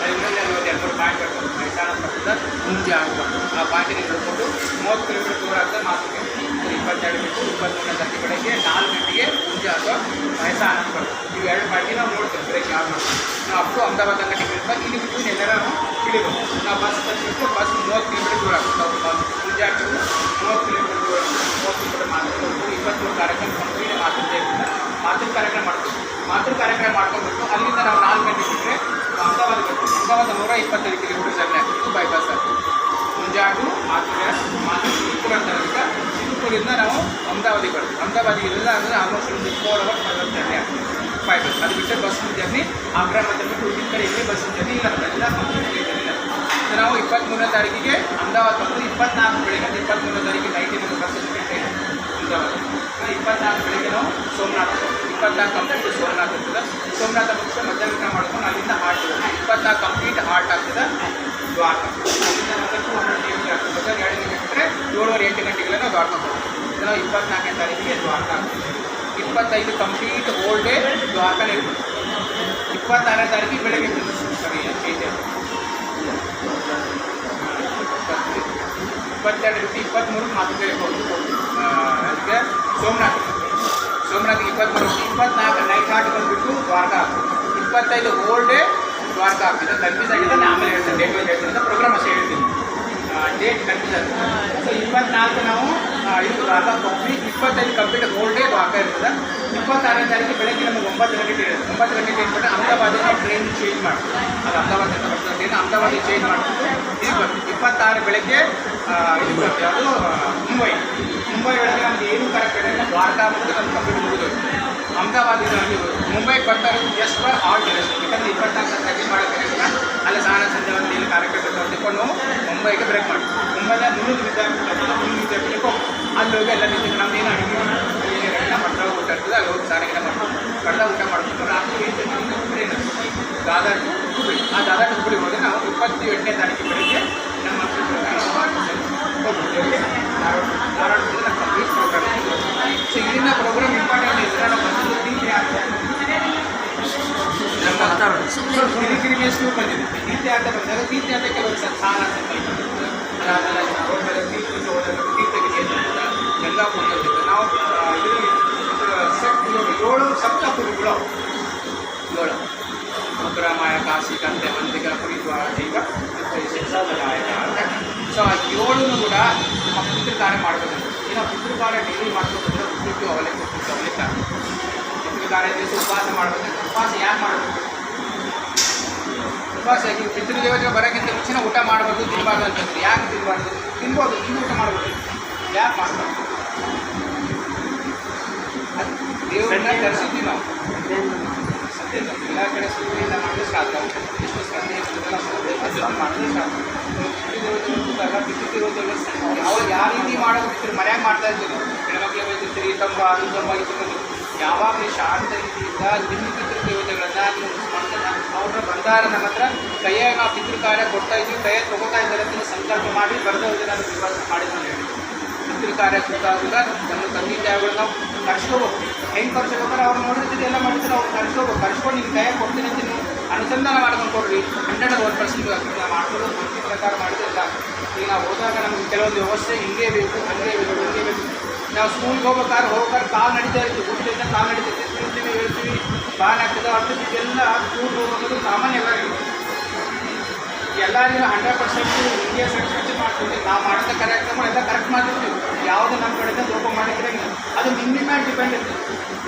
ಅದರಿಂದ ನಾವು 2 ಪಾಯಿಂಟ್ ಬರ್ತೀವಿ ಮೈಸಾನಪುರದಿಂದ ಮುಂಜೆ ಆಗಬೇಕು ಆ ಪಾಯಿಂಟಿಗೆ ನೋಡಿಕೊಂಡು 30 ಕಿಲೋಮೀಟರ್ ದೂರ ಆಗ್ತದೆ ಮಾತೃಕೆ 22 ಬಿಟ್ಟು 23ನೇ ತಾರೀಕು ಬೆಳಗ್ಗೆ 4 ಗಂಟೆಗೆ ಮುಂಜೆ ಅಥವಾ ಮೈಸಾನಪುರ ಇವು 2 ಪಾಯಿಂಟಿಗೆ ನಾವು ನೋಡ್ತೀವಿ ಬ್ರೇಕ್ ಯಾವ ಮಾಡ್ತೀವಿ ನಾವು ಅಪ್ ಟು ಅಹಮದಾಬಾದ್ ತನಕ ಟಿಕೆಟ್ ಇಲ್ಲಿ ಬಿಟ್ಟು ಎಲ್ಲರೂ ನಾವು ಇಳಿಬೇಕು ನಾವು ಬಸ್ ಬಿಟ್ಟು ಬಸ್ 30 ಕಿಲೋಮೀಟರ್ ದೂರ ಆಗ್ತದೆ ನಾವು ಮುಂಜೆ ಆಗ್ತದೆ 30 ಕಿಲೋಮೀಟರ್ ದೂರ 30 ಕಿಲೋಮೀಟರ್ ಮಾತೃಕೆ 23 ಕಾರ್ಯಕ್ರಮ ಕಂಪ್ಲೀಟ್ ಮಾತೃಕೆ ಮಾತೃ ಕಾರ್ಯಕ್ರಮ ಮಾಡ್ತೀವಿ ಮಾತೃ ಕಾರ್ಯಕ್ರಮ ಮಾಡ್ಕೊಂಡ್ಬಿಟ್ಟು ಅಲ್ಲಿಂದ ನಾವು 4 ಗಂಟೆ ಬಿಟ್ಟರೆ ಅಹಮದಾಬಾದ್ ಬರ್ತೀವಿ ಅಹಮದಾಬಾದ್ 125 ಕಿಲೋಮೀಟರ್ ಜರ್ನಿ ಆಗ್ತದೆ ಬೈ ಬಸ್ ಆಗ್ತದೆ ಮುಂಜಾಟು ಸಿದ್ದುಪುರ ತನಕ ಸಿದ್ದುಪುರದಿಂದ ನಾವು ಅಹಮದಾಬಾದಿಗೆ ಬರ್ತೀವಿ ಅಹಮದಾಬಾದಿಗೆ ಇಲ್ಲ ಅಂದರೆ ಆಲ್ಮೋಸ್ಟ್ ಒಂದು 4 ಅವರ್ಸ್ ಜರ್ನಿ ಆಗ್ತದೆ ಬೈ ಬಸ್ ಅದು ಬಿಟ್ಟರೆ ಬಸ್ಸಿನ ಜರ್ನಿ ಆಗ್ರಾ ಮತ್ತು ಬಿಟ್ಟು ಉಳಿದ ಕಡೆ ಎಲ್ಲಿ ಬಸ್ಸಿನ ಜರ್ನಿ ಇಲ್ಲ ಎಲ್ಲ ಜರ್ನಿ ಸೊ ನಾವು 23ನೇ ತಾರೀಕಿಗೆ ಅಹಮದಾಬಾದ್ ಬಂದು 24 ಬೆಳಗ್ಗೆ 23ನೇ ತಾರೀಕಿಗೆ ನೈಟ್ ಒಂದು ಬಸ್ ಟ್ರೈನ್ ಅಹಮದಾಬಾದ್ 24 ಬೆಳಗ್ಗೆ ನಾವು ಸೋಮನಾಥ್ 24 ಕಂಪ್ಲೀಟ್ ಸೋಮನಾಥ್ ಇರ್ತದೆ ಸೋಮನಾಥ ಮುಗಿಸಿ ಮಧ್ಯಾಹ್ನ ಮಾಡ್ಕೊಂಡು ಅಲ್ಲಿಂದ ಹಾರ್ಟ್ 24 ಕಂಪ್ಲೀಟ್ ಹಾರ್ಟ್ ಆಗ್ತದೆ ದ್ವಾರಕ ಅಲ್ಲಿಂದ ಮತ್ತೆ 200 ಕಿಲೋಮೀಟರ್ ಆಗ್ತದೆ ಮತ್ತೆ 2 ಗಂಟೆ ಬಿಟ್ಟರೆ 7-8 ಗಂಟೆಗೆಲ್ಲ ನಾವು ದ್ವಾರಕ ಹೋಗ್ತೀವಿ ನಾವು 24ನೇ ತಾರೀಕಿಗೆ ದ್ವಾರಕ ಆಗ್ತದೆ 25 ಕಂಪ್ಲೀಟ್ ಹೋಲ್ ಡೇ ದ್ವಾರಕನೇ ಇರ್ತದೆ 26ನೇ ತಾರೀಕಿಗೆ ಬೆಳಗ್ಗೆ ಸರಿ ಚೇಂಜ್ 22 ಬಿಟ್ಟು 23 ಮಾತುಕತೆ ಹೋಗ್ತೀವಿ ಅದಕ್ಕೆ ಸೋಮನಾಥ್ಗೆ 23 24 ನೈಟ್ ಹಾಟ್ ಬಂದುಬಿಟ್ಟು ದ್ವಾರಕ 25 ಹೋಲ್ ಡೇ ದ್ವಾರಕ ಆಗ್ತಿದೆ ಕನ್ಫ್ಯೂಸ್ ಆಗಿದೆ ನಾನು ಆಮೇಲೆ ಹೇಳ್ತೀನಿ ಡೇಟ್ ವೈಸ್ ಹೇಳ್ತೀನಿ ಪ್ರೋಗ್ರಾಮ್ ಅಷ್ಟೇ ಹೇಳ್ತೀನಿ ಡೇಟ್ ಕನ್ಫ್ಯೂಸ್ ಆಗ್ತದೆ ಸೊ 24 ನಾವು ಇದು ದ್ವಾರಕ ಹೋಗ್ತೀವಿ 25 ಕಂಪ್ಲೀಟ್ ಹೋಲ್ ಡೇ ದ್ವಾರಕ ಇರ್ತದೆ 26ನೇ ತಾರೀಕು ಬೆಳಗ್ಗೆ ನಮಗೆ 9 ಗಂಟೆಗೆ ಇರುತ್ತೆ 9 ಗಂಟೆಗೆ ಏನ್ಬಿಟ್ಟು ಅಹಮದಾಬಾದಿಗೆ ನಾವು ಟ್ರೈನ್ ಚೇಂಜ್ ಮಾಡ್ತೀವಿ ಅದು ಅಹಮದಾಬಾದಿಂದ ಬರ್ತದೆ ಅಹಮದಾಬಾದಿಗೆ ಚೇಂಜ್ ಮಾಡ್ಬಿಟ್ಟು ಇದಕ್ಕೆ ಬರ್ತೀವಿ 26 ಬೆಳಗ್ಗೆ ಇದಕ್ಕೆ ಬರ್ತೀವಿ ಅದು ಮುಂಬೈ ಒಳಗೆ ನಮ್ಗೆ ಏನು ಕರೆಕ್ಟ್ ಇದೆ ದ್ವಾರಕಾ ಮುಗಿದು ನಮ್ಮ ಕಂಪ್ಲೀಟ್ ಮುಗಿದು ಅಹಮದಾಬಾದಿಂದ ನಮಗೆ ಮುಂಬೈಗೆ ಬರ್ತಾ ಇರೋದು ಜಸ್ಟ್ ಫಾರ್ ಆಲ್ ಡೇಸ್ ಯಾಕಂದರೆ 24 ಟ್ರೆಕಿಂಗ್ ಮಾಡೋಕ್ಕಾಗಿಲ್ಲ ಅಲ್ಲಿ ಸ್ನಾನ ಸಂಜೆ ಒಂದು ಏನು ಕಾರ್ಯಕ್ರಮ ತಿಳ್ಕೊಂಡು ನಾವು ಮುಂಬೈಗೆ ಬ್ರೇಕ್ ಮಾಡ್ತೀವಿ ಮುಂಬೈನ ಮುನ್ನೂರು ವಿದ್ಯಾಪೀಠಕ್ಕೆ ಹೋಗಿ ಅಲ್ಲಿ ಹೋಗಿ ಎಲ್ಲ ನಿಂತು ನಮ್ದು ಏನು ಅಡುಗೆ ಏನೇನೆಲ್ಲ ಮಟ್ಟ ಊಟ ಇರ್ತದೆ ಅಲ್ಲಿ ಹೋಗಿ ಸ್ನಾನ ಮಾಡ್ಕೊಂಡು ಕಡ್ಡ ಊಟ ಮಾಡ್ಕೊಂಡು ರಾತ್ರಿ ಟ್ರೈನ್ ದಾದರ್ ಟು ಹುಬ್ಬಳ್ಳಿ ಆ ದಾದರ್ ಟು ಹುಬ್ಬಳ್ಳಿ ಹೋದರೆ ನಾವು 28ನೇ ತಾರೀಕು ಬೆಳಗ್ಗೆ ನಮ್ಮ ಹೋಗ್ಬಿಡ್ತೀವಿ ಧಾರವಾಡದಿಂದ ನಮ್ಮ ಕಂಪ್ಲೀಟ್ ಪ್ರೋಗ್ರಾಮ್ ಸೊ ಇಲ್ಲಿನ ಪ್ರೋಗ್ರಾಮ್ ಇಂಪಾರ್ಟೆಂಟ್ ಇದ್ರೆ ನಾವು ಬಂದಿದ್ದು ಗಿರಿಗಿರಿಮೇಶ್ವರ ಬಂದಿದೆ ತೀರ್ಥಯಾತ್ರೆ ಬಂದಾಗ ತೀರ್ಥಯಾತ್ರೆ ಕೆಲವು ಸಾಲ ಅದಾದಮೇಲೆ ರೋಡ್ ಮೇಲೆ ತೀರ್ಥ ಹೋದಾಗ ತೀರ್ಥಗಿರಿ ಅಂತ ಗಂಗಾಪುರ ನಾವು ಇದರಲ್ಲಿ 7 ಸಪ್ತಪುರಿಗಳು 7 ಮುದ್ರಾಮಾಯ ಕಾಶಿ ಕಂತೆ ಮಂದಿಗ ಪುರಿದ್ವಾರ ಜೈವ ಶಿಕ್ಷಾದಾಯಕ ಸೊ ಆ 7 ಕೂಡ ನಮ್ಮ ಪಿತೃ ಕಾರ್ಯ ಮಾಡಬೇಕು ಈ ನಾವು ಪಿತೃ ಕಾರ್ಯ ಡೈಲಿ ಮಾಡ್ಬೇಕಂದ್ರೆ ಉಪಯೋಗ ಅವಲಕ್ಕಿ ಪಿತೃ ಕಾರ್ಯ ದಿವಸ ಉಪವಾಸ ಮಾಡಬೇಕು ಉಪವಾಸ ಯಾಕೆ ಮಾಡಬೇಕು ಉಪವಾಸ ಯಾಕೆ ಪಿತೃದೇವತೆ ಬರೋಕ್ಕಿಂತ ಮುಂಚಿನ ಊಟ ಮಾಡಬಾರ್ದು ತಿನ್ನಬಾರ್ದು ಅಂತಂದ್ರೆ ಯಾಕೆ ತಿನ್ನಬಾರ್ದು ತಿನ್ಬೋದು ಇನ್ನು ಊಟ ಮಾಡ್ಬೋದು ಯಾಕೆ ಮಾಡಬಾರ್ದು ದೇವರನ್ನ ತರಿಸಿದ್ವಿ ನಾವು ಸತ್ಯ ಎಲ್ಲ ಕಡೆ ಶ್ರದ್ಧೆಯಿಂದ ಮಾಡಿದ್ರೆ ಸಾಧ್ಯ ಎಷ್ಟು ಶ್ರದ್ಧೆ ಮಾಡಿದ್ರೆ ಸಾಧ್ಯ ಪಿತೃದೇವತೆಗಳು ಅವ್ರು ಯಾವ ರೀತಿ ಮಾಡೋದು ಪಿತೃ ಮರ್ಯಾಗ ಮಾಡ್ತಾ ಇರ್ತೀವಿ ಹೆಣ್ಮಕ್ಳಿಗೆ ಬೈತಿರ್ತೀರಿ ತಂಬ ಅದು ತಂಬಾಗಿ ತಿನ್ನೋದು ಯಾವಾಗಲೂ ಶಾಂತ ರೀತಿಯಿಂದ ನಿಮ್ಮ ಪಿತೃದೇವತೆಗಳನ್ನು ನೀವು ಅವ್ರನ್ನ ಬಂದಾರ ನಮ್ಮ ಹತ್ರ ಕೈಯಾಗ ನಾವು ಪಿತೃ ಕಾರ್ಯ ಕೊಡ್ತಾ ಇದ್ದೀವಿ ಕೈಯಾಗ ತೊಗೋತಾ ಇದ್ದಾರೆ ಅಂತ ಸಂಕಲ್ಪ ಮಾಡಿ ಬರೆದ ಹೋಗಿ ನಾನು ವಿಶ್ವಾಸ ಮಾಡಿದ್ದು ಹೇಳಿ ಕಾರ್ಯ ಕೂತಾಗ ನಮ್ಮ ತಂದೆ ತಾಯಿಗಳು ನಾವು ಕರ್ಸ್ಕೋಬೇಕು. ಹೆಂಗೆ ಕರ್ಸ್ಕೋಬೇಕಾದ್ರೆ ಅವ್ರು ನೋಡಿರ್ತೀವಿ ಎಲ್ಲ ಮಾಡಿದ್ರೆ ಅವ್ರು ಕರ್ಸ್ಕೋಬೇಕು. ಕರ್ಸ್ಕೊಂಡು ನಿಮ್ಮ ಕೈಯಾಗ ಕೊಡ್ತೀನಿ ಅಂತ ನೀವು ಅನುಸಂಧಾನ ಮಾಡ್ಕೊಂಡು ಕೊಡ್ರಿ. 100% ನಾವು ಮಾಡ್ಕೊಳ್ಳೋ ಭಕ್ತಿ ಪ್ರಕಾರ ಮಾಡಿದ್ರಲ್ಲ. ಈಗ ನಾವು ಹೋದಾಗ ನಮಗೆ ಕೆಲವೊಂದು ವ್ಯವಸ್ಥೆ ಹಿಂಗೆ ಬೇಕು, ಹಂಗೆ ಬೇಕು, ಹಂಗೆ ಬೇಕು. ನಾವು ಸ್ಕೂಲ್ಗೆ ಹೋಗ್ಬೇಕಾದ್ರೆ ಕಾಲು ನಡೀತಾ ಇರ್ತೀವಿ, ಗುಡ್ಡದಿಂದ ಕಾಲು ನಡೀತೈತಿ, ತಿಳ್ತೀವಿ, ಹೇಳ್ತೀವಿ, ಬಾನ್ ಆಗ್ತದೆ, ಅರ್ಥದ್ದು ಇದೆಲ್ಲ ಸ್ಕೂಲ್ಗೆ ಹೋಗೋದು ಸಾಮಾನ್ಯ ಎಲ್ಲರಿಗೂ 100% ಇಂಡಿಯಾ ಸ್ಯಾಟಿಸ್ಫ್ಯಾಕ್ಷನ್ ಮಾಡ್ತೀವಿ. ನಾವು ಮಾಡಿದ ಕಾರ್ಯಕ್ರಮ ಎಲ್ಲ ಕರೆಕ್ಟ್ ಮಾಡಿರ್ತೀವಿ. ಯಾವುದು ನಮ್ಮ ಕಡೆಯಿಂದ ಲೋಪ ಮಾಡಿದ್ರಂಗಿಲ್ಲ. ಅದು ನಿಮ್ಮ ಮೇಲೆ ಡಿಪೆಂಡ್ ಇರ್ತದೆ.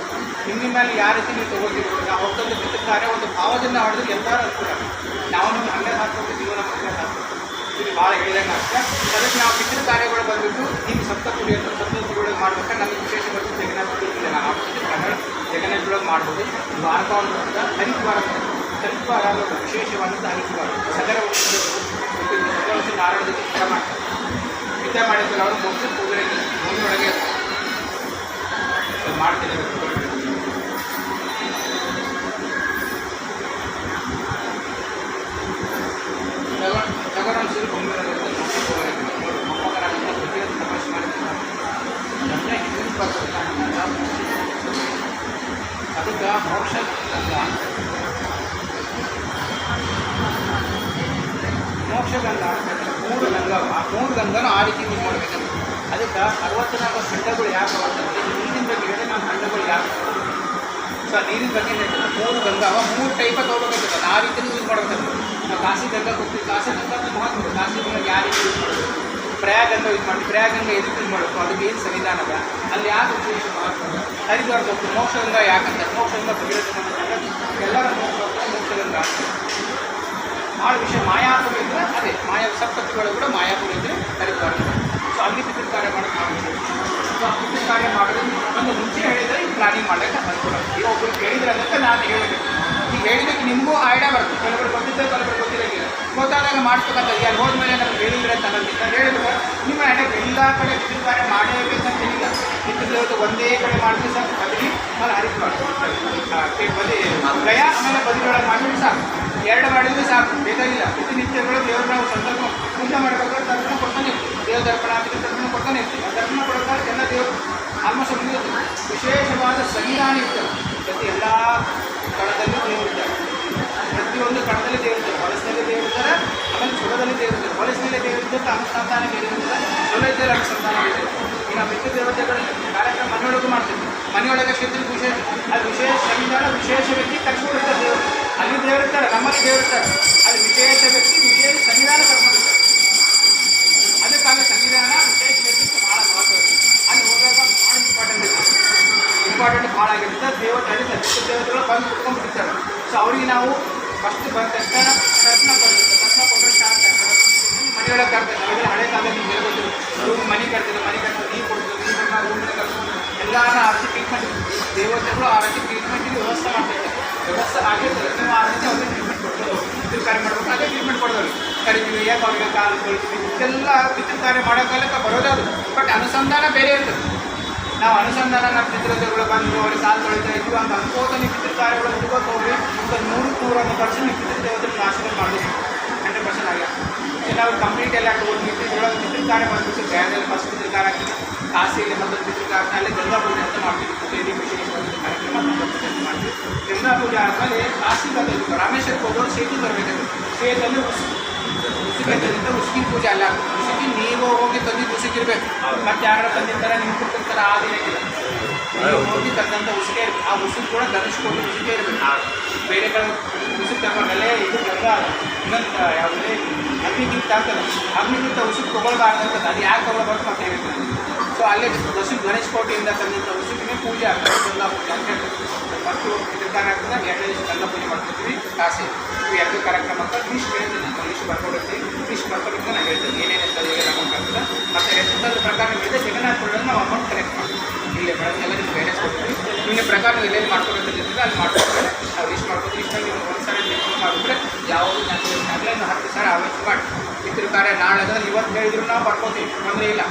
ನಿಮ್ಮ ಮೇಲೆ ಯಾವ ರೀತಿ ನೀವು ತೊಗೋತೀವಿ. ನಾವು ಹೋಗ್ತಂದು ಬಿದ್ದ ಕಾರ್ಯ ಒಂದು ಭಾವದಿಂದ ಹೊಡೆದ್ರೆ ಎಲ್ಲರೂ ಅನುಕೂಲ. ನಾವು ನಮ್ಗೆ ಹಂಗೆ ಹಾಕ್ಬೇಕು, ಜೀವನ ಹಂಗೆ ಹಾಕ್ಬೇಕು. ಇದು ಭಾಳ ಹೇಳಿದಂಗೆ ಆಗ್ತದೆ. ಅದಕ್ಕೆ ನಾವು ಬಿದ್ದ ಕಾರ್ಯಗಳು ಬಂದುಬಿಟ್ಟು ನಿಮ್ಮ ಸಪ್ತಪುರಿ ಅಂತ ಸಪ್ತಪುರಿಯೊಳಗೆ ಮಾಡ್ಬೇಕಾದ್ರೆ ನಮಗೆ ವಿಶೇಷ ಬರ್ತು ಜಗನ್ನಾಥಪುರಿ ನಾವು ಕನ್ನಡ ಜಗನ್ನಾಥಪುರೊಳಗೆ ಮಾಡ್ಬೋದು. ದ್ವಾರಕಾವನ್ನು ಬರ್ತದೆ, ಹರಿದ್ವಾರ ಹರಿದ್ವಾರ ವಿಶೇಷವಾದಂಥ ಹರಿದ್ವಾರ ಸಗರ ನಾರಾಯಣ ಜೊತೆ ಊಟ ಮಾಡ್ತಾರೆ. ಯುದ್ಧ ಮಾಡಿದ್ರೆ ಅವರು ಮುಗಿಸಿ ಕೂದಲೇ ಭೂಮಿಯೊಳಗೆ ಮಾಡ್ತಿದ್ದಾರೆ. ಜಗನ್ ಸೇರಿ ಭೂಮಿಯೊಳಗೆ ಮೊಮ್ಮಗರಾಗಿದ್ದ ಪ್ರತಿಯೊಂದು ತಪಾಸಣೆ ಮಾಡಿದ್ದಾರೆ. ಅದಕ್ಕೆ ಮೋಕ್ಷ ಮೋಕ್ಷಗಂಧ ಮೂರು ಗಂಧ, ಆ ಮೂರು ಗಂಧನೂ ಆ ರೀತಿ ಯೂಸ್ ಮಾಡಬೇಕಂತ. ಅದಕ್ಕೆ 64 ಖಂಡಗಳು ಯಾಕೆ ಬರ್ತಂತೆ ನೀರಿನ ಬಗ್ಗೆ ಹೇಳಿದ್ರೆ ನಮ್ಮ ಖಂಡಗಳು ಯಾಕೆ ಸೊ ನೀರಿನ ಬಗ್ಗೆ ಹೇಳ್ತಾರೆ. 3 ಗಂಧ ಅವ 3 ಟೈಪ ತೊಗೊಳ್ಬೇಕಾಗ್ತದೆ. ಆ ರೀತಿ ಯೂಸ್ ಮಾಡ್ಬೇಕಂತ. ನಾವು ಕಾಶಿ ಗಂಧ ಹೋಗ್ತೀವಿ, ಕಾಶಿ ಗಂಧ ಮಹತ್ವ ಕಾಶಿ ಗಂಧ ಯಾವ ರೀತಿ ಯೂಸ್ ಮಾಡಬೇಕು, ಪ್ರಯಾಗಂಧ ಯೂಸ್ ಮಾಡ್ತೀವಿ, ಪ್ರಯಾಗಂಧ ಎದಕ್ಕೆ ಯೂಸ್ ಮಾಡಬೇಕು, ಅದಕ್ಕೆ ಏನು ಸಂವಿಧಾನ ಅದ, ಅಲ್ಲಿ ಯಾಕೆ ವಿಶೇಷ ಮಹತ್ವ. ಹರಿದ್ವಾರದ ಹೋಗ್ತೀವಿ, ಮೋಕ್ಷಗಂಧ ಯಾಕಂತ ಮೋಕ್ಷಗಂಧ ಭಗೀರಥ ಎಲ್ಲರ ಮೋಕ್ಷಗಂಧ ಭಾಳ ವಿಷಯ. ಮಾಯಾಪುರ ಇದ್ದರೆ ಅದೇ ಸಪ್ತಪುರಿಗಳು ಕೂಡ ಮಾಯಾಪುರ ಇದ್ದರೆ ಹರಿದ್ವಾರ. ಸೊ ಅಲ್ಲಿ ಪಿತೃ ಕಾರ್ಯ ಮಾಡೋದು ಮಾಡಬೇಕು. ಸೊ ಆ ಪಿತೃ ಕಾರ್ಯ ಮಾಡೋದು ಒಂದು ಮುಂಚೆ ಹೇಳಿದರೆ ಈ ಪ್ಲಾನಿಂಗ್ ಮಾಡೋಕ್ಕೆ ಅನುಕೂಲ. ಈಗ ಒಬ್ಬರು ಕೇಳಿದ್ರೆ ಅದಕ್ಕೆ ನಾನು ಹೇಳಬೇಕು. ಈಗ ಹೇಳಿದಕ್ಕೆ ನಿಮಗೂ ಐಡಿಯಾ ಬರ್ತದೆ. ಕೆಲವರು ಗೊತ್ತಿದ್ದೆ, ಕೆಲವರು ಗೊತ್ತಿರೋಂಗಿಲ್ಲ. ಗೊತ್ತಾದಾಗ ಮಾಡಿಸ್ಬೇಕಂತ ಅಲ್ಲಿ ಹೋದ್ಮೇಲೆ ನಮ್ಗೆ ಹೇಳಿದ್ರೆ ಅಂತ ಅನ್ನೋದಿಲ್ಲ. ಹೇಳಿದ್ರೆ ನಿಮ್ಮ ಐಡಿಯಾ ಎಲ್ಲ ಕಡೆ ಪಿತೃ ಕಾರ್ಯ ಮಾಡಲೇಬೇಕಂತ ಏನಿಲ್ಲ. ಪಿತೃದೇವತೆ ಒಂದೇ ಕಡೆ ಮಾಡಿದ್ರೆ ಸಾಕು. ಬದಲಿ ಆಮೇಲೆ ಹರಿದ್ವಾರ ಬದಿ ಗಯ ಆಮೇಲೆ ಬದಿಯೊಳಗೆ ಮಾಡಿದ್ರೆ ಸಾಕು. 2 ಮಾಡಿದ್ರೆ ಸಾಕು, ಬೇಕಾಗಿಲ್ಲ. ಪ್ರತಿನಿತ್ಯಗಳು ದೇವರು ನಾವು ಸಂದರ್ಭ ಪೂಜೆ ಮಾಡಬೇಕಾದ್ರೆ ದರ್ಶನ ಕೊಡ್ತಾನೆ ಇರ್ತೀವಿ. ದೇವ್ರ ದರ್ಪಣ ಹಾಕಿದ್ರೆ ದರ್ಶನ ಕೊಡ್ತಾನೆ ಇರ್ತೀವಿ. ಆ ದರ್ಶನ ಕೊಡೋದಾದ್ರೆ ಎಲ್ಲ ದೇವರು ಆಲ್ಮೋಸ್ಟ್ ಮುಗಿಯುತ್ತೆ. ವಿಶೇಷವಾದ ಸಂವಿಧಾನ ಇರ್ತದೆ. ಪ್ರತಿ ಎಲ್ಲ ಕಣದಲ್ಲೂ ದೇವರಿದ್ದಾರೆ. ಪ್ರತಿಯೊಂದು ಕಣದಲ್ಲಿ ದೇವರಿದ್ದಾರೆ. ಹೊಲಸಿನಲ್ಲಿ ದೇವರಿದ್ದಾರೆ, ಆಮೇಲೆ ಚೊಲದಲ್ಲಿ ದೇವರಿದ್ದಾರೆ. ಹೊಲಸಿನಲ್ಲಿ ದೇವರಿದ್ದಂಥ ಅನುಸಂಧಾನ ಬೇರೆ ಇರ್ತದೆ, ಚೊಲದಲ್ಲಿ ಅನುಸಂಧಾನ ಬೇರೆ ಇರ್ತದೆ. ಈಗ ನಾವು ಮಿತ್ರ ದೇವತೆಗಳ ಕಾರ್ಯಕ್ರಮ ಮನೆಯೊಳಗೂ ಮಾಡ್ತೀವಿ. ಮನೆಯೊಳಗೆ ಕ್ಷೇತ್ರ ವಿಶೇಷ ಅದು ವಿಶೇಷ ಸಂವಿಧಾನ, ವಿಶೇಷ ವ್ಯಕ್ತಿ ಕರ್ಸ್ಕೊಂಡಿರ್ತಾರೆ ದೇವರು. ಅಲ್ಲಿ ದೇವರಿರ್ತಾರೆ, ನಮ್ಮಲ್ಲಿ ದೇವರಿರ್ತಾರೆ. ಅಲ್ಲಿ ವಿಶೇಷ ವ್ಯಕ್ತಿ ವಿಶೇಷ ಸಂವಿಧಾನ ಕರ್ಕೊಂಡಿರ್ತಾರೆ. ಅದಕ್ಕಾಗಿ ಸಂವಿಧಾನ ವಿಶೇಷ ವ್ಯಕ್ತಿಗೆ ಭಾಳ ಮಹತ್ವ. ಅಲ್ಲಿ ಹೋದಾಗ ಭಾಳ ಇಂಪಾರ್ಟೆಂಟ್ ಭಾಳ ಆಗಿರುತ್ತೆ. ದೇವತೆ ದೇವತೆಗಳು ಬಂದು ಕುತ್ಕೊಂಡ್ಬಿಟ್ಟಿರ್ತಾರೆ. ಸೊ ಅವ್ರಿಗೆ ನಾವು ಫಸ್ಟ್ ಬಂದ ತಕ್ಷಣ ದರ್ಶನ ಕೊಡಬೇಕು. ದರ್ಶನ ಕೊಟ್ಟರೆ ಸ್ಟಾರ್ಟ್ ಆಗ್ತದೆ. ಮನೆಯೊಳಗೆ ಕರ್ತಾರೆ. ನಾವೆಲ್ಲ ಹಳೆ ಕಾಲದಲ್ಲಿ ನಿಮ್ಗೆ ಹೇಳ್ಬೋದು. ರೂಮ್ ಮನೆ ಕಟ್ತಿದ್ರು, ನೀರು ಕೊಡ್ತಿದ್ರು, ರೂಮಿನ ಕರ್ಕೊಂಡು ಎಲ್ಲಾನ ಆರ್ತಿ ಟ್ರೀಟ್ಮೆಂಟ್ ದೇವತೆಗಳು ಆ ರೀತಿ ಟ್ರೀಟ್ಮೆಂಟಿಗೆ ವ್ಯವಸ್ಥೆ ಮಾಡ್ತಿರ್ತಾರೆ. ವ್ಯವಸ್ಥೆ ಆಗಿರ್ತದೆ. ನೀವು ಆ ರೀತಿ ಅವ್ರಿಗೆ ಟ್ರೀಟ್ಮೆಂಟ್ ಕೊಡ್ಬೋದು. ಪಿತೃ ಕಾರ್ಯ ಮಾಡಬೇಕು, ಅದೇ ಟ್ರೀಟ್ಮೆಂಟ್ ಕೊಡೋದು. ಕರಿತೀವಿ, ಯಾಕೆ ಅವ್ರಿಗೆ ಕಾಲು ತೊಳಿತೀವಿ, ಇದೆಲ್ಲ ಪಿತೃ ಕಾರ್ಯ ಮಾಡೋ ಕಾಲಕ್ಕೆ ಬರೋದೇ ಅದು. ಬಟ್ ಅನುಸಂಧಾನ ಬೇರೆ ಇರ್ತದೆ. ನಾವು ಅನುಸಂಧಾನ ನಮ್ಮ ಪಿತೃದೇವತೆಗಳು ಬಂದು ಅವ್ರಿಗೆ ಕಾಲು ತೊಳಿತಾ ಇದ್ವಿ ಅಂತ ಅನ್ಕೋತ ನೀವು ಪಿತೃ ಕಾರ್ಯಗಳು ಹುಡುಕೋತ ಹೋಗಿ ಒಂದು 100-100% ನೀವು ಪಿತೃದೇವತೆಗಳ ಆಶೀರ್ವಾದ ಮಾಡಬೇಕು. 100% ಆಗ ನಾವು ಕಂಪ್ಲೀಟ್ ಎಲ್ಲ ಪಿತೃಗಳೊಳಗೆ ಪಿತೃ ಕಾರ್ಯ ಮಾಡಿಬಿಟ್ಟು ಗಯಾದಲ್ಲಿ ಫಸ್ಟ್ ಪಿತೃ ಕಾರ್ಯ ಆಗ್ತದೆ. ಕಾಶಿಯಲ್ಲಿ ಮತ್ತು ಪಿತೃ ಕಾರ್ಯ ಅಲ್ಲಿ ಗಂಗಾ ಪೂಜೆ ಅಂತ ಮಾಡ್ತೀವಿ. ಪೂಜೆಯಲ್ಲಿ ವಿಶೇಷವಾದ ಕಾರ್ಯಕ್ರಮ ಪೂಜೆ ಅಂತ ಮಾಡ್ತೀವಿ. ಗಂಗಾ ಪೂಜೆ ಆದಮೇಲೆ ಕಾಶಿ ಬಂದು ರಾಮೇಶ್ವರಕ್ಕೆ ಹೋಗೋರು ಸೇತು ತರಬೇಕಾಗುತ್ತೆ. ಸೇತಲ್ಲಿ ಉಸುಕಿಂದ ಉಸುಕಿನ ಪೂಜೆ ಅಲ್ಲ. ಉಸುಕಿ ನೀವು ಹೋಗಿ ತಂದಿದ್ದು ಉಸುಕಿರ್ಬೇಕು. ಮತ್ತು ಯಾರು ತಂದಿರ್ತಾರೆ ನಿಮ್ಗೆ ಕೊಟ್ಟಿರ್ತಾರೆ ಆ ದಿನಕ್ಕಿಲ್ಲ. ನೀವು ಹೋಗಿ ತಂದಂಥ ಉಸುಕೆ ಇರಬೇಕು. ಆ ಉಸುಕು ಕೂಡ ಧರಿಸ್ಕೊಂಡು ಉಸುಕೆ ಇರಬೇಕು. ಬೇರೆ ಕಡೆ ಉಸುಕು ತಗೊಂಡಲ್ಲೇ ಇದು ಗಂಗಾ ಇನ್ನೊಂದು ಯಾವುದೇ ಅಗ್ನಿಗಿಂತ ಆಗ್ತದೆ. ಅಗ್ನಿಗಿಂತ ಉಸುಕು ತೊಗೊಳ್ಬಾರ್ದಂತದ್ದು. ಅದು ಯಾಕೆ ತೊಗೊಳ್ಬಾರ್ದು ಅಂತ ಹೇಳ್ತಾರೆ. ಸೊ ಅಲ್ಲೇ ಉಸುಕು ಗಣೇಶ ಕೋಟೆಯಿಂದ ತಂದಂಥ ಉಸುಕಿನೇ ಪೂಜೆ ಆಗ್ತದೆ. ಗಂಗಾ ಪೂಜೆ ಅಂತ ಹೇಳ್ತಾರೆ. ಫಸ್ಟು ಇದ್ರ ಕಾರ್ಯಕ್ರಮ 2 ದಿವಸ ಗಂಗಾ ಪೂಜೆ ಮಾಡ್ತಿರ್ತೀವಿ ಕಾಶಿ. ಇವು 2 ಕಾರ್ಯಕ್ರಮ ಅಂತ ಲಿಸ್ಟ್ ಹೇಳ್ತೀನಿ. ಲಿಸ್ಟ್ ಬರ್ಕೊಂಡಿರ್ತೀವಿ. ಲಿಸ್ಟ್ ಬರ್ಕೊಂಡಿದ್ದು ನಾನು ಹೇಳ್ತೀನಿ ಏನೇನಿರ್ತದೆ, ಹೇಗೆಲ್ಲ ಅಮೌಂಟ್ ಆಗ್ತದೆ. ಮತ್ತು ಹೆಸರು ಪ್ರಕಾರ ಹೇಳಿದ್ರೆ ಜಗನ್ನಾಥಪುರದಲ್ಲಿ ನಾವು ಅಮೌಂಟ್ ಕಲೆಕ್ಟ್ ಮಾಡ್ತೀವಿ. ಇಲ್ಲೇ ಮೇಡಮ್ ಎಲ್ಲ ನಿಮ್ಗೆ ಗೈಡೆನ್ಸ್ ಕೊಡ್ತೀವಿ. ನಿನ್ನ ಪ್ರಕಾರ ನೀವು ಎಲ್ಲೆಲ್ಲಿ ಮಾಡ್ಕೊಂಡಿರ್ತಿದ್ರೆ ಅಲ್ಲಿ ಮಾಡ್ಕೊಡ್ತಾರೆ. ನಾವು ಲಿಸ್ಟ್ ಮಾಡ್ಬೋದು. ಲಿಸ್ಟಾಗಿ ನೀವು ಒಂದು ಸಾರಿ ಲಿಸ್ಟ್ ಮಾಡಿಬಿಟ್ರೆ ಯಾವುದು ಆಗಲೇ 10 ಸಾವಿರ ಆವತ್ತು ಮಾಡಿ ಪಿತೃ ಕಾರ್ಯ ನಾಳೆ ಅಂದ್ರೆ ಇವತ್ತು ಹೇಳಿದ್ರು ನಾವು ಬರ್ಕೋತೀವಿ, ತೊಂದರೆ ಇಲ್ಲ.